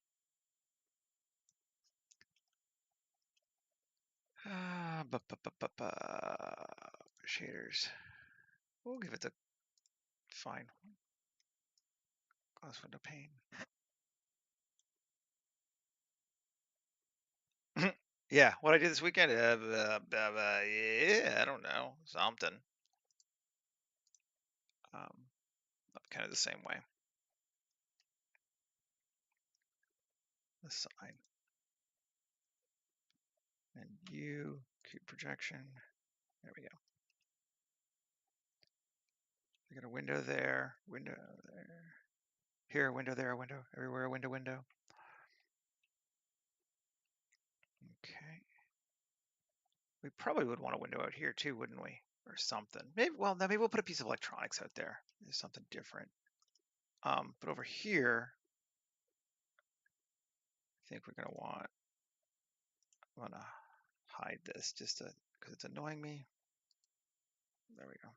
Shaders. We'll give it the fine glass window pane. Yeah, what I did this weekend? Yeah, I don't know, something. Kind of the same way. The sign. And U, cube projection. There we go. I got a window there, window there. Here, a window there, a window. Everywhere, a window, window. Okay. We probably would want a window out here too, wouldn't we? Or something. Maybe, well, maybe we'll put a piece of electronics out there. There's something different. But over here, I think we're gonna I'm gonna hide this just because it's annoying me. There we go.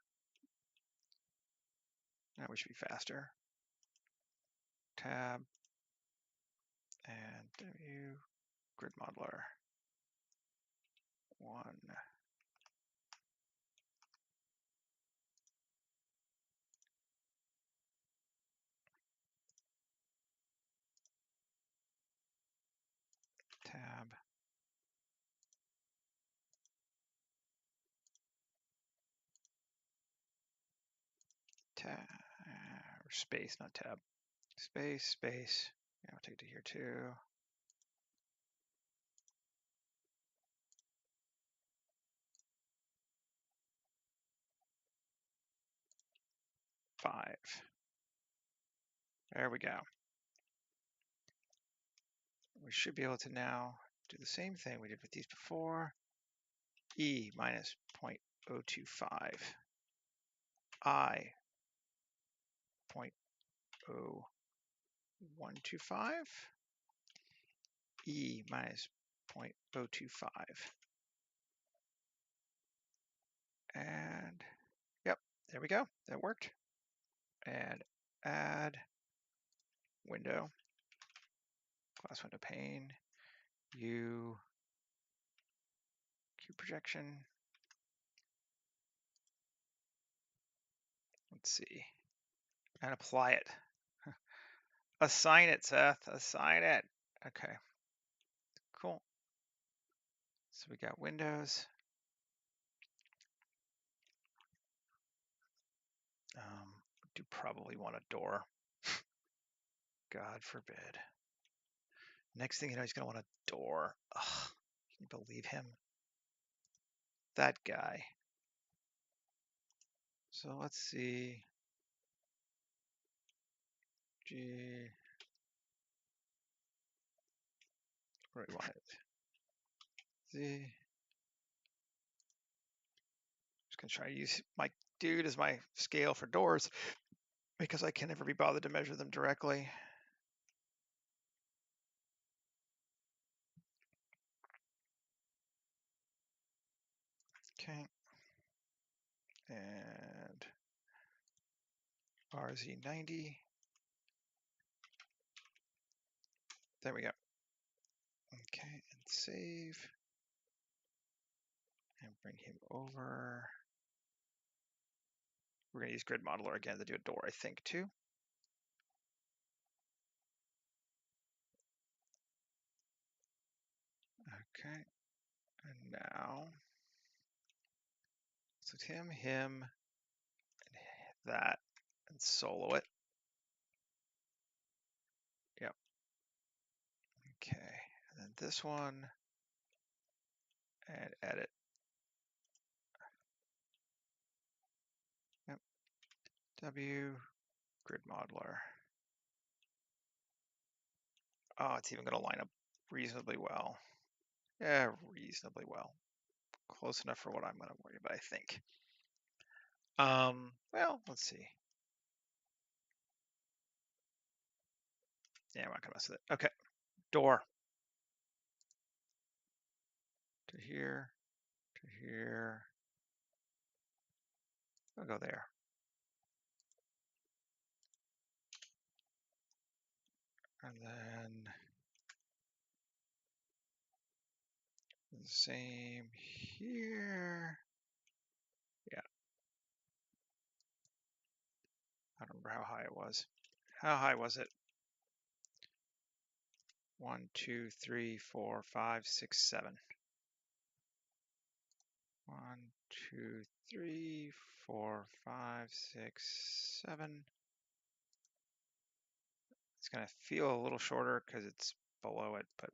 Now we should be faster. Tab and W grid modeler 1. tab, or space, not tab. Space, space. Yeah, I'll take it to here too. Five. There we go. We should be able to now do the same thing we did with these before. E minus 0.025. I 0.0125. E minus 0.025. And yep, there we go. That worked. And add window, class window pane, U, cube projection. Let's see. And apply it. Assign it, Seth. Assign it. Okay. Cool. So we got windows. Do probably want a door. God forbid. Next thing you know, he's going to want a door. Ugh, can you believe him? That guy. So let's see. G. Where do we want it? Z. Just going to try to use my dude as my scale for doors because I can never be bothered to measure them directly. Okay. And RZ90. There we go. Okay, and save. And bring him over. We're going to use Grid Modeler again to do a door, I think, too. Okay, and now, so him, and that, and solo it. Yep. Okay, and then this one, and edit. Yep. W, Grid Modeler. Oh, it's even going to line up reasonably well. Yeah, reasonably well. Close enough for what I'm going to worry about, I think. Well, let's see. Yeah, I'm not going to mess with it. Okay, door. To here, to here. I'll go there. And then the same here. Yeah. I don't remember how high it was. How high was it? 1, 2, 3, 4, 5, 6, 7. 1, 2, 3, 4, 5, 6, 7. It's going to feel a little shorter because it's below it, but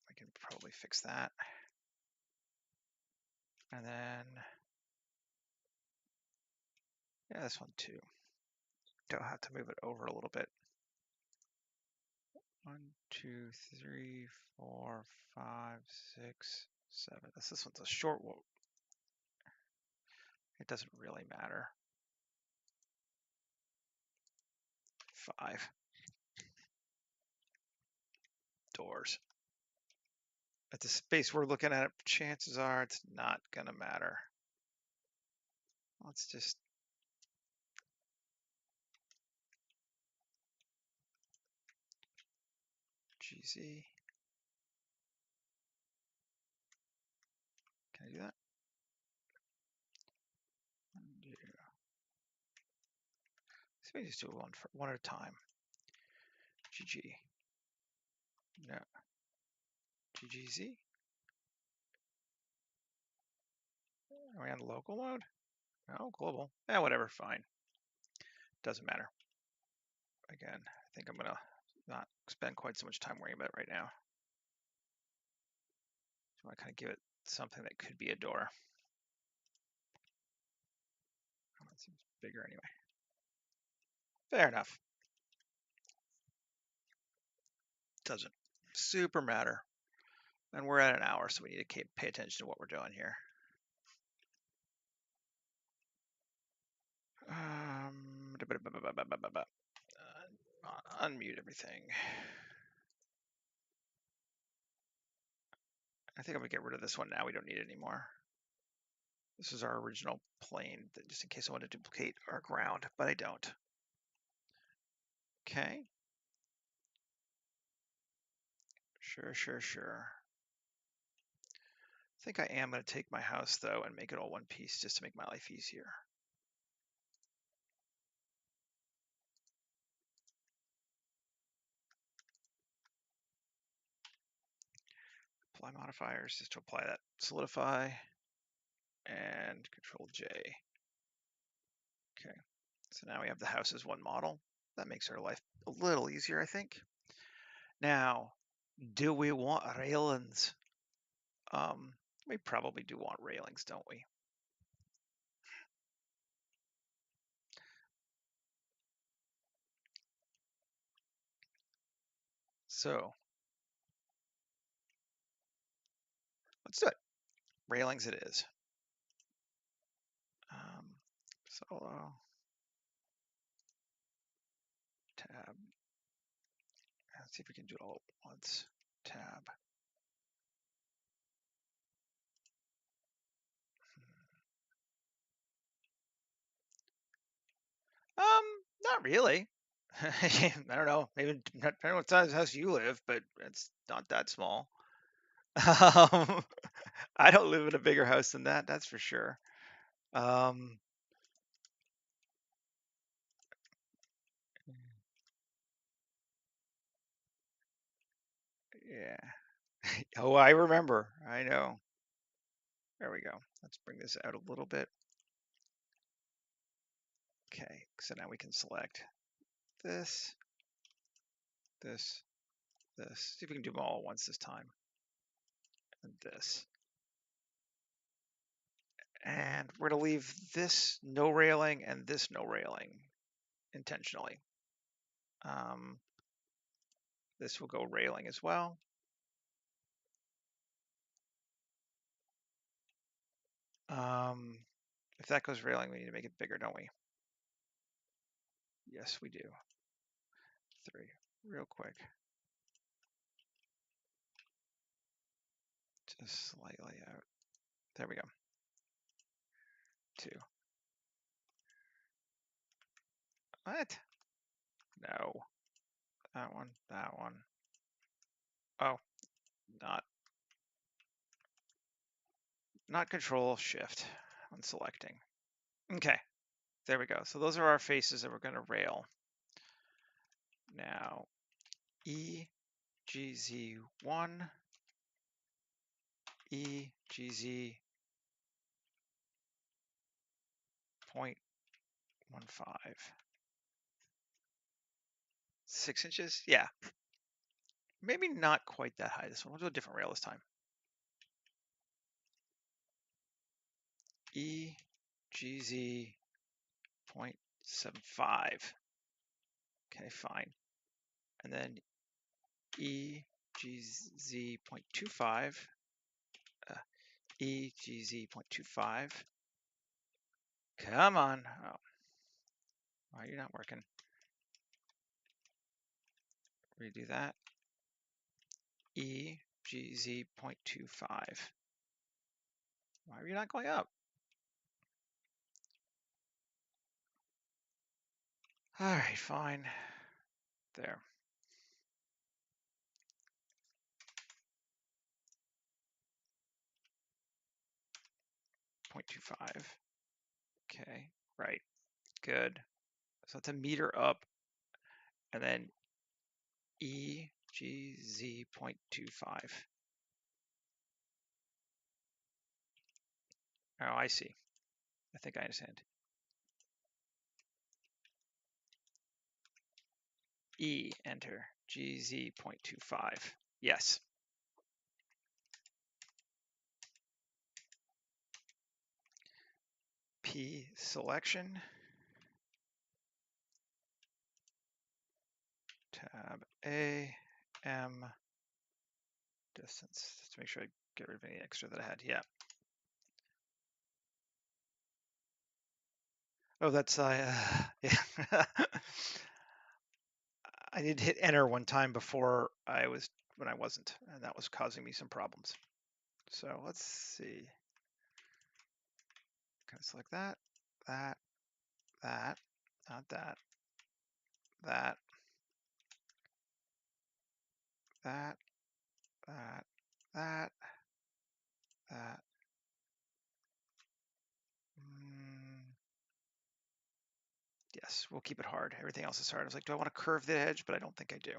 I can probably fix that. And then, yeah, this one too. Don't have to move it over a little bit. 1, 2, 3, 4, 5, 6, 7. This one's a short one. It doesn't really matter. 5. Doors. At the space we're looking at, chances are it's not going to matter. Let's just GZ. Can I do that? Yeah. So we just do one at a time. GG. No. GGZ. Are we on local mode? No, global. Yeah, whatever, fine. doesn't matter. Again, I think I'm gonna not spend quite so much time worrying about it right now. So I kind of give it something that could be a door. Oh, that seems bigger anyway. Fair enough. Doesn't super matter. And we're at an hour, so we need to pay attention to what we're doing here. Unmute everything. I think I'm gonna get rid of this one now. We don't need it anymore. This is our original plane, just in case I want to duplicate our ground, but I don't. Okay. Sure. I think I am going to take my house, though, and make it all one piece just to make my life easier. Apply modifiers just to apply that solidify, and Control J. Okay, so now we have the house as one model. That makes our life a little easier, I think. Now, do we want railings? We probably do want railings, don't we? So let's do it. Railings it is. Solo tab. Let's see if we can do it all at once. Tab. Not really. I don't know. Maybe not depending on what size house you live, but it's not that small. Um, I don't live in a bigger house than that. That's for sure. Um, yeah. Oh, I remember. I know. There we go. Let's bring this out a little bit. Okay. So now we can select this, this, this. See if we can do them all at once this time. And this. And we're going to leave this no railing and this no railing intentionally. This will go railing as well. If that goes railing, we need to make it bigger, don't we? Yes, we do. 3, real quick. Just slightly out. There we go. 2. What? No. That one, that one. Oh, not Control, Shift on selecting. Okay, there we go. So those are our faces that we're going to rail. Now, EGZ1, EGZ 0.15. 6 inches? Yeah. Maybe not quite that high this one. We'll do a different rail this time. EGZ 0.75. Okay, fine. And then EGZ 0.25. EGZ 0.25. Come on. Oh. Why are you not working? Redo that. EGZ 0.25. Why are you not going up? All right, fine. There. .25. Okay, right. Good. So it's a meter up, and then EGZ 0.25. Oh, I see. I think I understand. E, enter, GZ 0.25. Yes. P selection, tab A, M, distance, just to make sure I get rid of any extra that I had. Yeah. Oh, that's, yeah. I did hit enter one time before when I wasn't, and that was causing me some problems. So let's see. Kind of select that, that, not that, that, that, that. Yes, we'll keep it hard. Everything else is hard. I was like, do I want to curve the edge? But I don't think I do.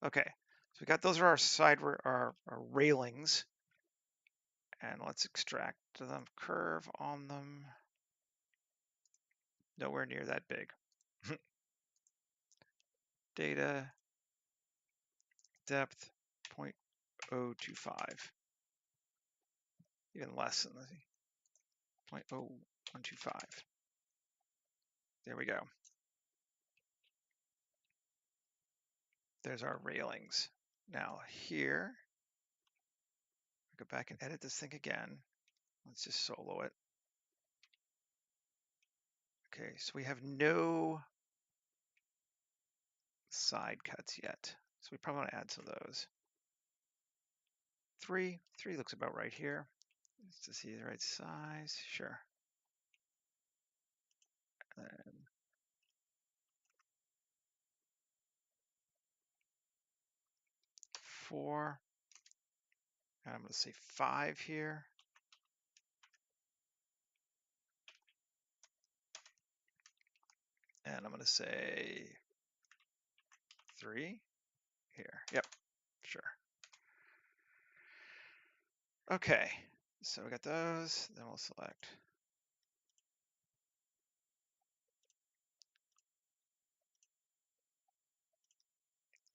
Okay, so we got those are our our railings, and let's extract them. Curve on them. Nowhere near that big. Data depth 0.025. Even less than 0.0125. There we go. There's our railings. Now here, go back and edit this thing again. Let's just solo it. Okay, so we have no side cuts yet. So we probably want to add some of those. Three looks about right here. Just to see the right size, sure. And 4, and I'm going to say 5 here. And I'm going to say 3 here. Yep, sure. Okay, so we got those. Then we'll select.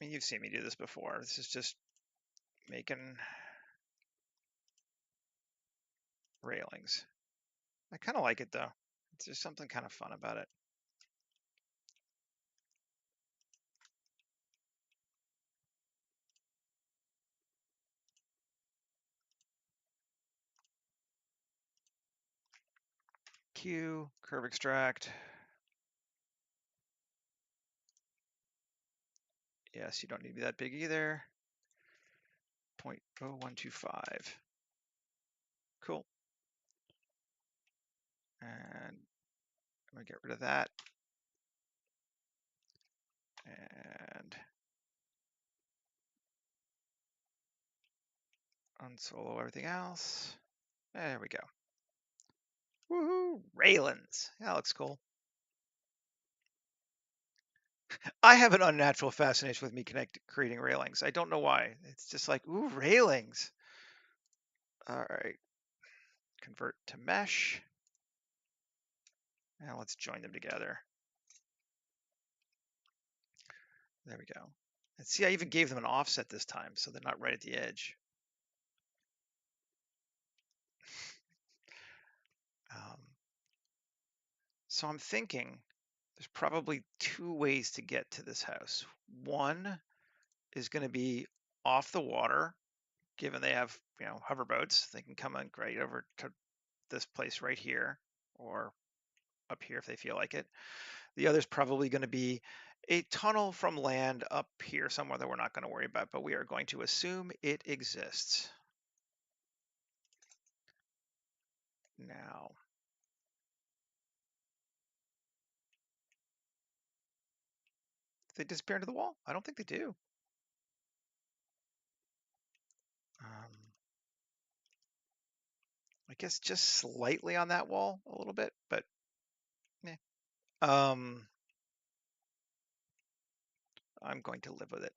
I mean, you've seen me do this before. This is just making railings. I kind of like it though. It's just something kind of fun about it. Q, curve extract. Yes, you don't need to be that big either. 0.0125. Cool. And I'm gonna get rid of that. And unsolo everything else. There we go. Woohoo! Railings. That looks cool. I have an unnatural fascination with me creating railings. I don't know why. It's just like, ooh, railings. All right. Convert to mesh. Now let's join them together. There we go. And see, I even gave them an offset this time, so they're not right at the edge. So I'm thinking there's probably 2 ways to get to this house. One is going to be off the water, given they have, hover boats. They can come right over to this place right here, or up here if they feel like it. The other is probably going to be a tunnel from land up here somewhere that we're not going to worry about, but we are going to assume it exists. Now, do they disappear into the wall? I don't think they do. I guess just slightly on that wall, a little bit, but yeah. I'm going to live with it.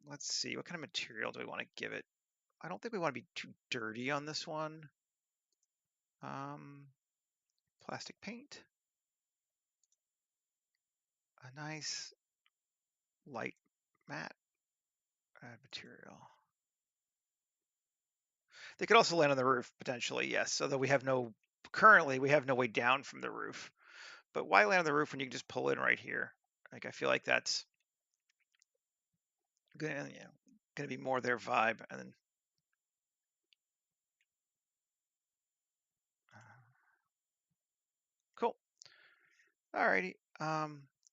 Let's see, what kind of material do we want to give it? I don't think we want to be too dirty on this one. Plastic paint. a nice light matte material. They could also land on the roof potentially, yes. Although currently we have no way down from the roof. But why land on the roof when you can just pull in right here? Like I feel like that's gonna be more their vibe. And then cool. Alrighty.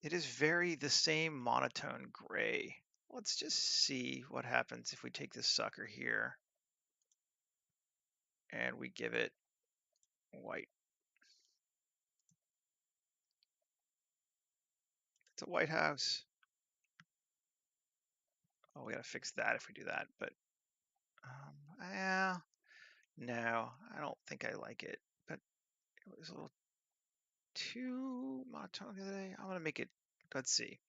It is very the same monotone gray. Let's just see what happens if we take this sucker here and we give it white. It's a White House. Oh, we gotta fix that if we do that. But yeah, no, I don't think I like it. But it was a little too monotone the other day. I'm gonna make it. Let's see.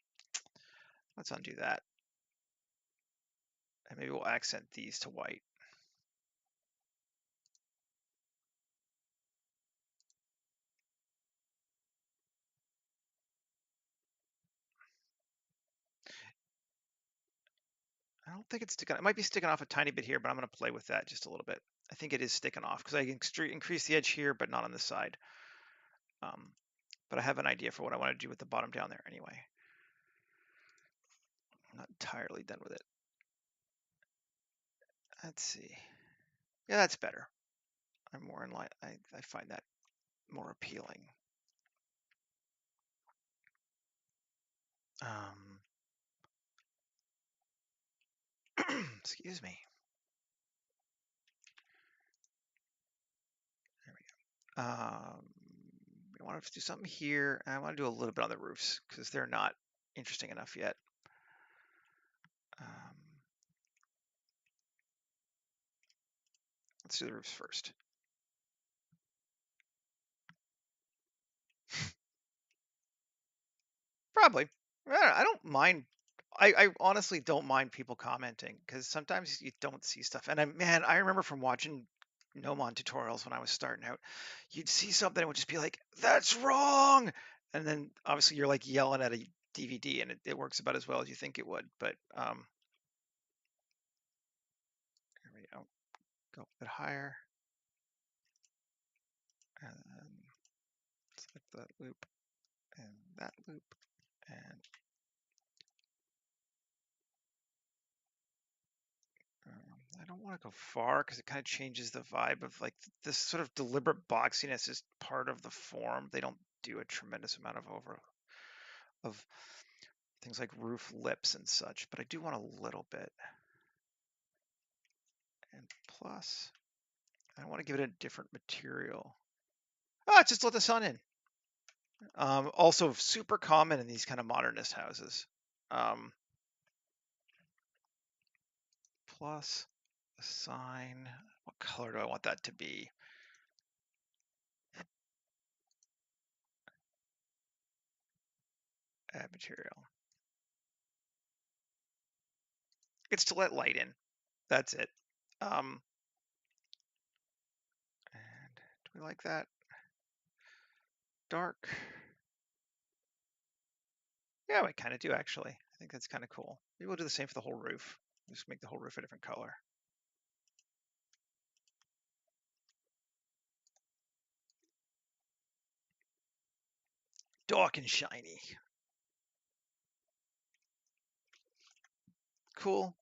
Let's undo that, and maybe we'll accent these to white. I don't think it's sticking. It might be sticking off a tiny bit here, but I'm gonna play with that just a little bit. I think it is sticking off because I can increase the edge here, but not on this side. But I have an idea for what I want to do with the bottom down there anyway. I'm not entirely done with it. Let's see. Yeah, that's better. I'm more in line. I find that more appealing. Excuse me. There we go. I want to do something here. And I want to do a little bit on the roofs because they're not interesting enough yet. Let's do the roofs first. Probably. I don't mind. I honestly don't mind people commenting because sometimes you don't see stuff. And I remember from watching Nomon tutorials when I was starting out, you'd see something and would just be like, "That's wrong," and then obviously you're like yelling at a DVD, and it works about as well as you think it would. But here we go. Go a bit higher, and then select that loop and that loop, and I don't want to go far because it kind of changes the vibe of like this sort of deliberate boxiness is part of the form. They don't do a tremendous amount of things like roof lips and such, but I do want a little bit. And plus, I want to give it a different material. Just let the sun in. Also super common in these kind of modernist houses. Plus a sign. What color do I want that to be? Add material. It's to let light in. That's it. And do we like that? Dark. Yeah, we kind of do actually. I think that's kind of cool. Maybe we'll do the same for the whole roof. Just make the whole roof a different color. Dark and shiny. Cool.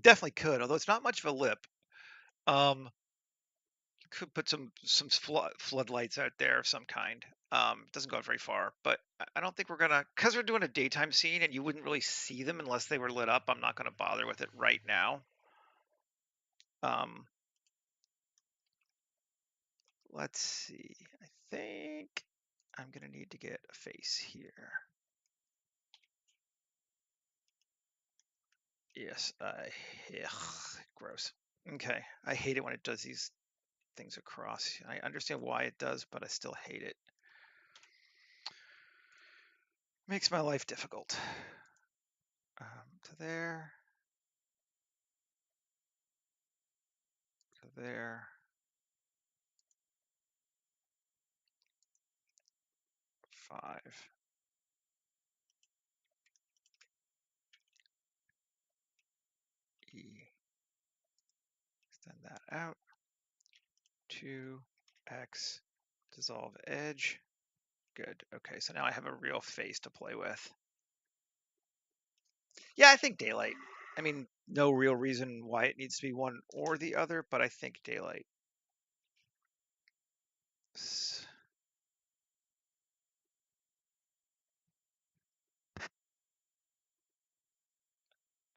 Definitely could, although it's not much of a lip. Could put some floodlights out there of some kind. It doesn't go out very far, but I don't think we're gonna, because we're doing a daytime scene and you wouldn't really see them unless they were lit up. I'm not gonna bother with it right now. Let's see. I think I'm gonna need to get a face here. Yes, gross. Okay, I hate it when it does these things across. I understand why it does, but I still hate it. Makes my life difficult. To there. To there. 5. E. Extend that out. 2x dissolve edge. Good. Okay, so now I have a real face to play with. Yeah, I think daylight. I mean, no real reason why it needs to be one or the other, but I think daylight.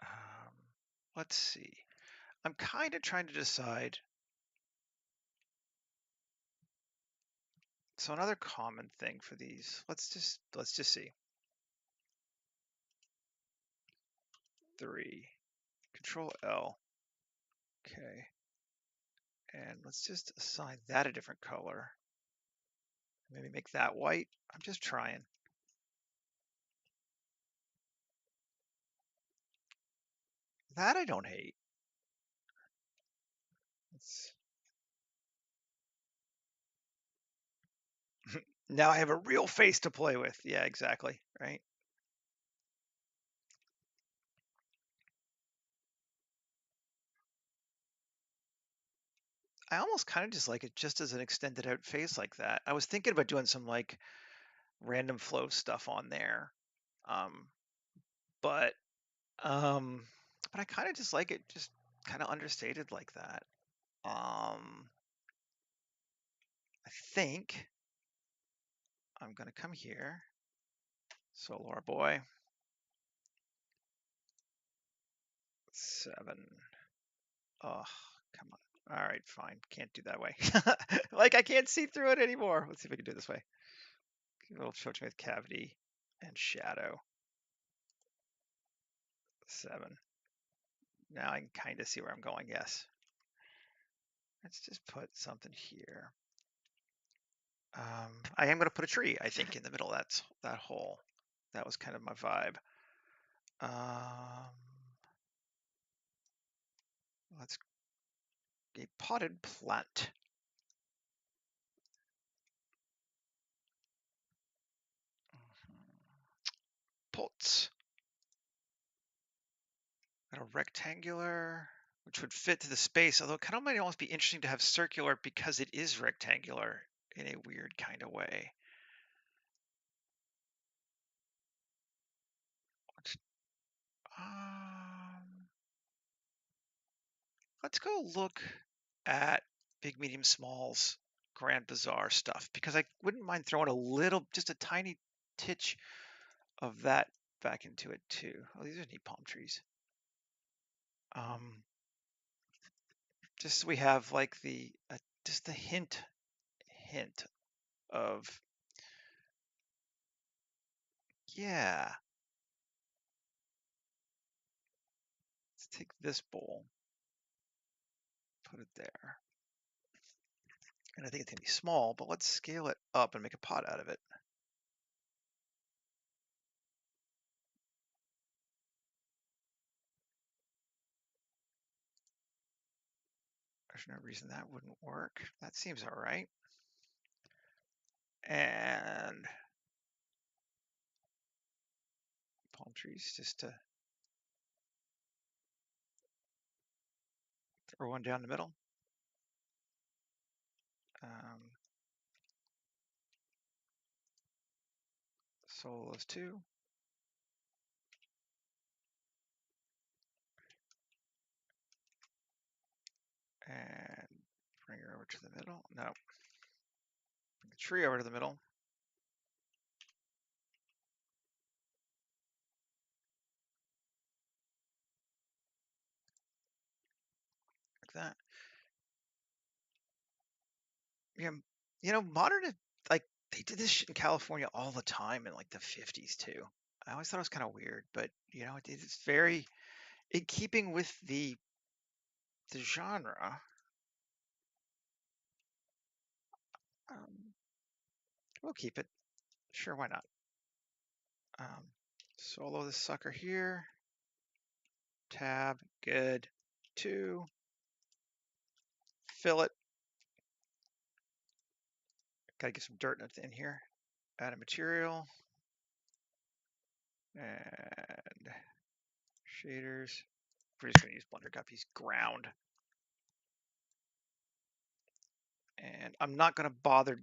Um, let's see. I'm kind of trying to decide. So another common thing for these, let's just see. 3, Control L. Okay. And let's just assign that a different color. Maybe make that white. I'm just trying. That I don't hate. Now I have a real face to play with. Yeah, exactly. Right. I almost kind of just like it just as an extended out face like that. I was thinking about doing some like random flow stuff on there. Um, but um, but I kind of just like it just kind of understated like that. I think I'm gonna come here. Solar boy. 7. Oh, come on. All right, fine. Can't do that way. Like I can't see through it anymore. Let's see if we can do it this way. A little filter with cavity and shadow. 7. Now I can kind of see where I'm going. Yes. Let's just put something here. I am going to put a tree, I think, in the middle of that hole. That was kind of my vibe. Let's a potted plant. Pots. Got a rectangular, which would fit to the space, although it kind of might almost be interesting to have circular because it is rectangular in a weird kind of way. Let's go look at big, medium, smalls, Grand Bazaar stuff because I wouldn't mind throwing a little, just a tiny titch of that back into it too. Oh, these are neat palm trees. Just so we have like the just the hint of yeah. Let's take this bowl, put it there, and I think it's gonna be small, but let's scale it up and make a pot out of it. There's no reason that wouldn't work. That seems all right. And palm trees just to throw one down the middle. Solo those 2. And bring her over to the middle. No. Bring the tree over to the middle. Like that. Yeah, you know, modern, like, they did this shit in California all the time in like the 50s too. I always thought it was kind of weird, but you know, it's very in keeping with the genre. Um, we'll keep it. Sure, why not? Solo this sucker here. Tab, good. 2. Fill it. Gotta get some dirt in here. Add a material. And shaders. We're just going to use Blender Guppy's ground. And I'm not going to bother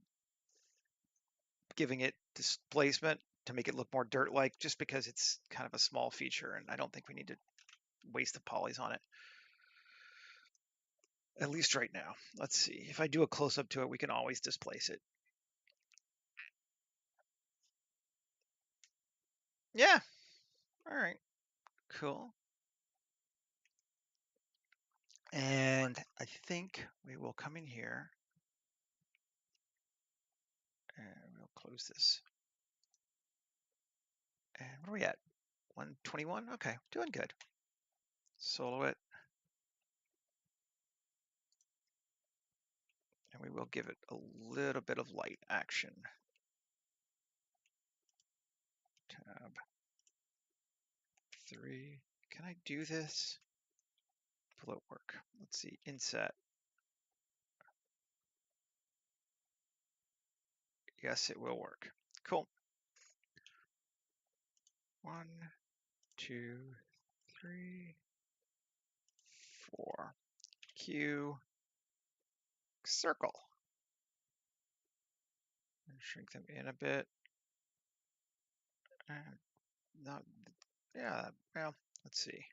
giving it displacement to make it look more dirt-like, just because it's kind of a small feature, and I don't think we need to waste the polys on it. At least right now. Let's see. If I do a close-up to it, we can always displace it. Yeah. All right. Cool. And I think we will come in here and we'll close this. And what are we at? 121? Okay, doing good. Solo it. And we will give it a little bit of light action. Tab 3. Can I do this? Will it work? Let's see. Inset. Yes, it will work. Cool. 1, 2, 3, 4. Q. Circle. And shrink them in a bit. Not, yeah, well, let's see.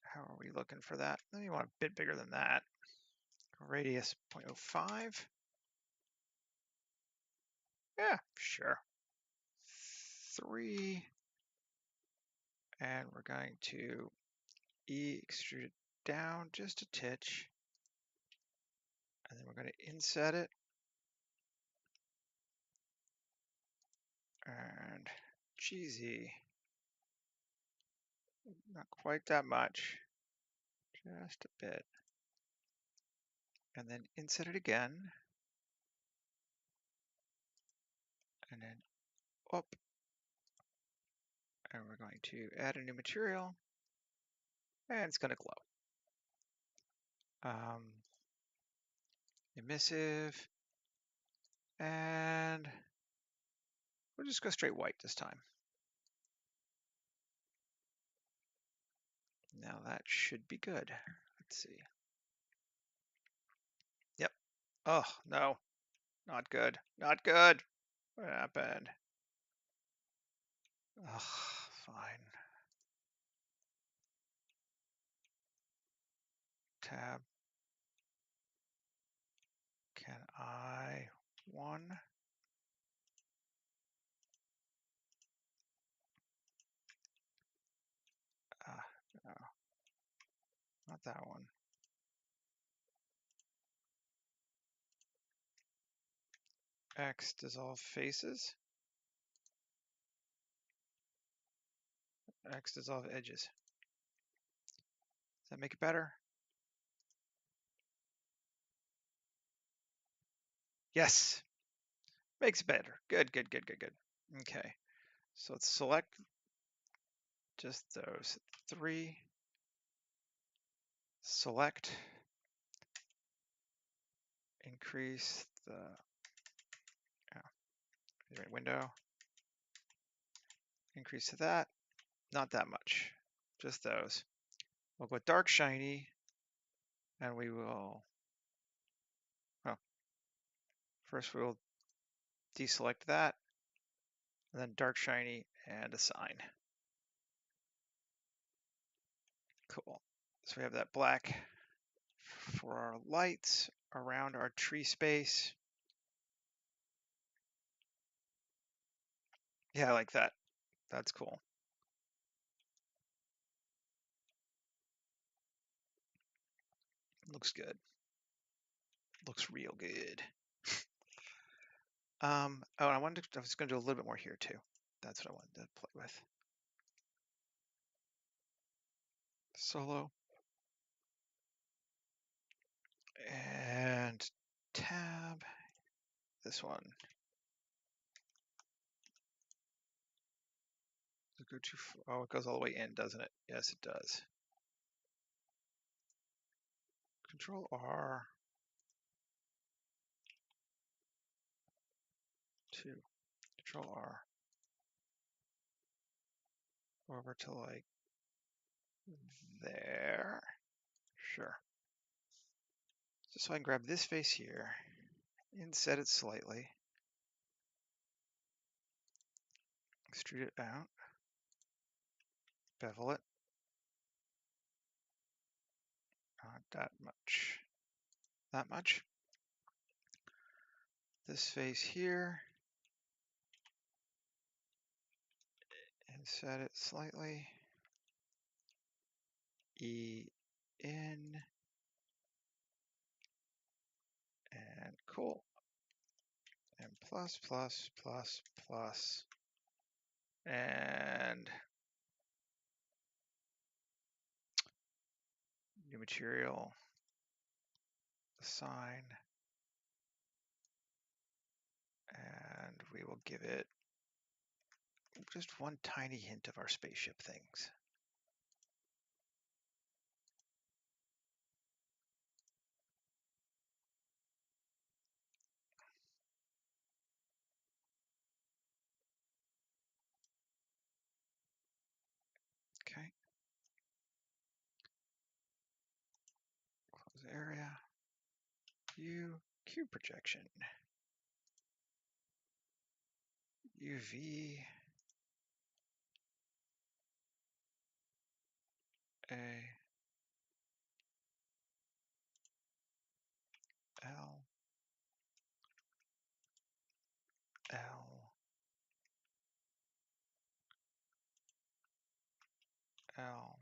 How are we looking for that? We want a bit bigger than that. Radius 0.05. Yeah, sure. 3. And we're going to extrude it down just a titch. And then we're going to inset it. And cheesy. Not quite that much. Just a bit. And then inset it again. And then up. And we're going to add a new material. And it's going to glow. Emissive. And we'll just go straight white this time. Now that should be good. Let's see. Yep. Oh, no. Not good. Not good. What happened? Ugh, fine. Tab. Can I? 1. No. Not that one. X dissolve faces. X dissolve edges. Does that make it better? Yes. Makes it better. Good, good, good, good, good. Okay. So let's select just those 3. Select. Increase the window. Increase to that. Not that much. Just those. We'll go dark shiny. And we will, well, first we will deselect that, and then dark shiny and assign. Cool. So we have that black for our lights around our tree space. Yeah, I like that. That's cool. Looks good. Looks real good. Oh, and I was going to do a little bit more here too. That's what I wanted to play with. Solo. And tab. This one. Does it go too far? Oh, it goes all the way in, doesn't it? Yes, it does. Control R. 2. Control R. Over to like there. Sure. So I can grab this face here, inset it slightly, extrude it out, bevel it, not that much, that much. This face here, inset it slightly, E in, and cool, and plus, plus, plus, plus, and new material, assign, and we will give it just one tiny hint of our spaceship things. Okay. Close area. View, cube projection. UV. A. L. L. L.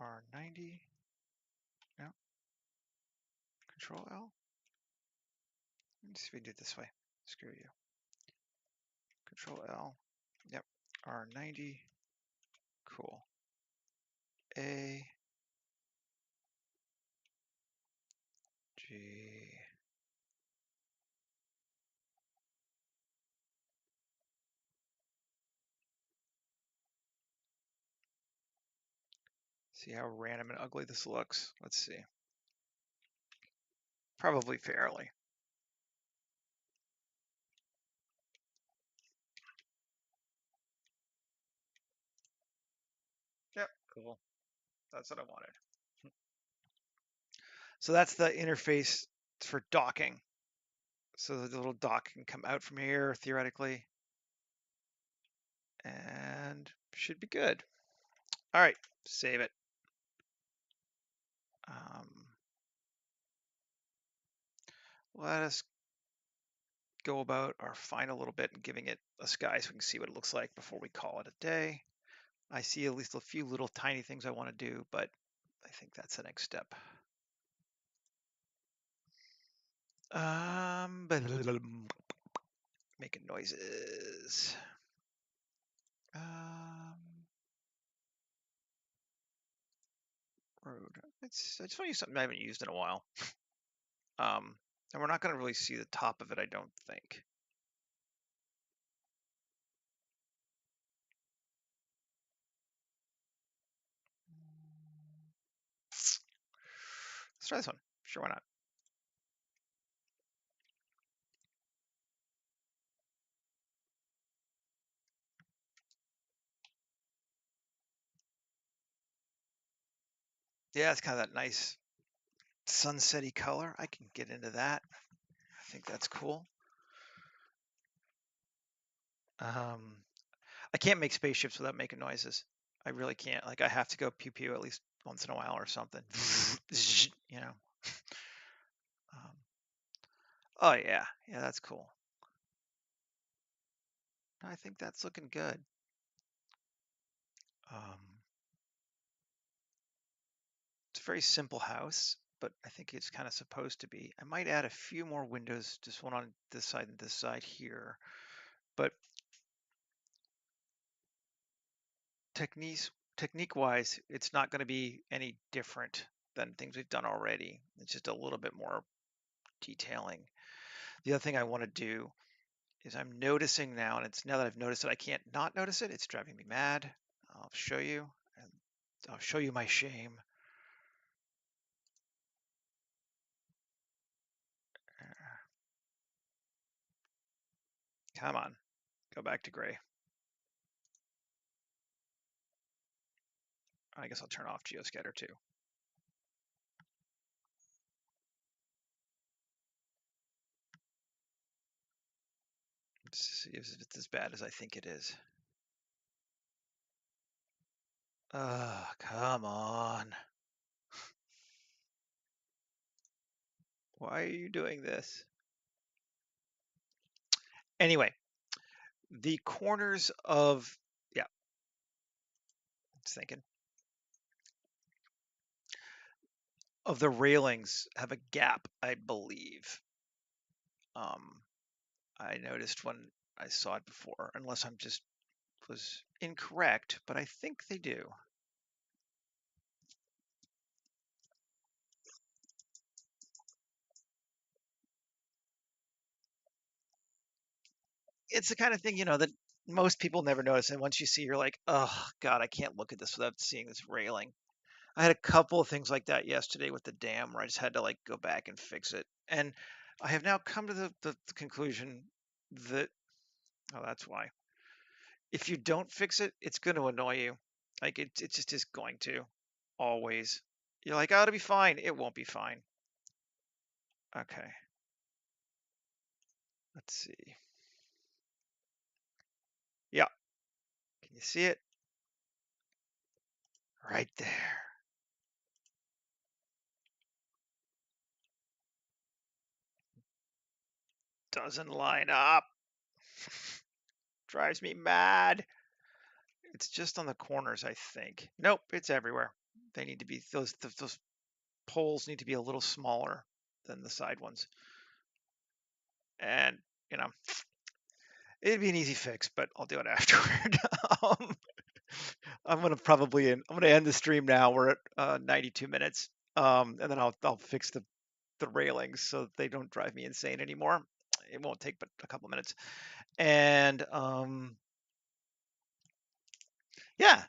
R90. No. Control L. Let's see if we do it this way. Screw you. Control L. Yep. R90. Cool. A. G. See how random and ugly this looks? Let's see. Probably fairly. Yep, cool. That's what I wanted. So that's the interface for docking. So the little dock can come out from here, theoretically. And should be good. All right, save it. Let us go about our fine a little bit and giving it a sky so we can see what it looks like before we call it a day. I see at least a few little tiny things I want to do, but I think that's the next step. Making noises. Road. I just want to use something I haven't used in a while. And we're not going to really see the top of it, I don't think. Let's try this one. Sure, why not? Yeah, it's kind of that nice sunsetty color. I can get into that. I think that's cool. I can't make spaceships without making noises. I really can't. Like I have to go pew pew at least once in a while or something. You know. Oh yeah, yeah, that's cool. I think that's looking good. It's a very simple house, but I think it's kind of supposed to be. I might add a few more windows, just one on this side and this side here. But technique-wise, it's not going to be any different than things we've done already. It's just a little bit more detailing. The other thing I want to do is I'm noticing now, and it's now that I've noticed it, I can't not notice it. It's driving me mad. I'll show you, and I'll show you my shame. Come on, go back to gray. I guess I'll turn off geoscatter too. Let's see if it's as bad as I think it is. Come on. Why are you doing this? Anyway, the corners of, yeah, just thinking, of the railings have a gap, I believe. I noticed when I saw it before, unless I'm just was incorrect, but I think they do. It's the kind of thing, that most people never notice. And once you see, you're like, oh, God, I can't look at this without seeing this railing. I had a couple of things like that yesterday with the dam where I just had to like go back and fix it. And I have now come to the conclusion that, oh, that's why. If you don't fix it, it's going to annoy you. Like it just is going to always. You're like, oh, it'll be fine. It won't be fine. Okay. Let's see. Yeah. Can you see it? Right there. Doesn't line up. Drives me mad. It's just on the corners, I think. Nope, it's everywhere. They need to be those poles need to be a little smaller than the side ones. And, you know, it'd be an easy fix, but I'll do it afterward. um, I'm gonna end the stream now. We're at 92 minutes. And then I'll fix the railings so that they don't drive me insane anymore. It won't take but a couple minutes. And yeah,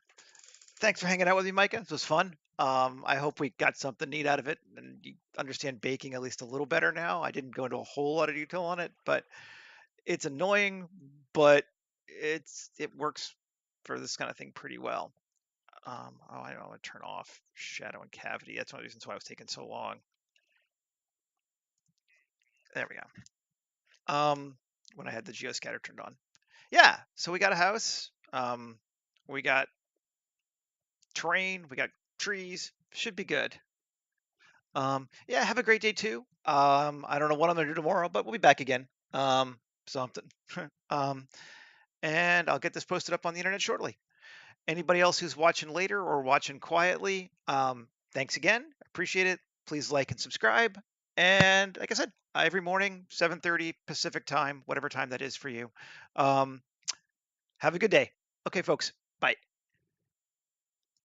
thanks for hanging out with me, Micah. This was fun. I hope we got something neat out of it and you understand baking at least a little better now. I didn't go into a whole lot of detail on it, but it's annoying, but it works for this kind of thing pretty well. Oh, I don't want to turn off shadow and cavity. That's one of the reasons why it was taking so long. There we go. When I had the geoscatter turned on. Yeah, so we got a house. We got terrain. We got trees. Should be good. Yeah, have a great day too. I don't know what I'm gonna do tomorrow, but we'll be back again. Something. um, and I'll get this posted up on the internet shortly. Anybody else who's watching later or watching quietly, thanks again. Appreciate it. Please like and subscribe. And like I said, every morning, 7:30 Pacific time, whatever time that is for you. Um, have a good day. Okay, folks. Bye.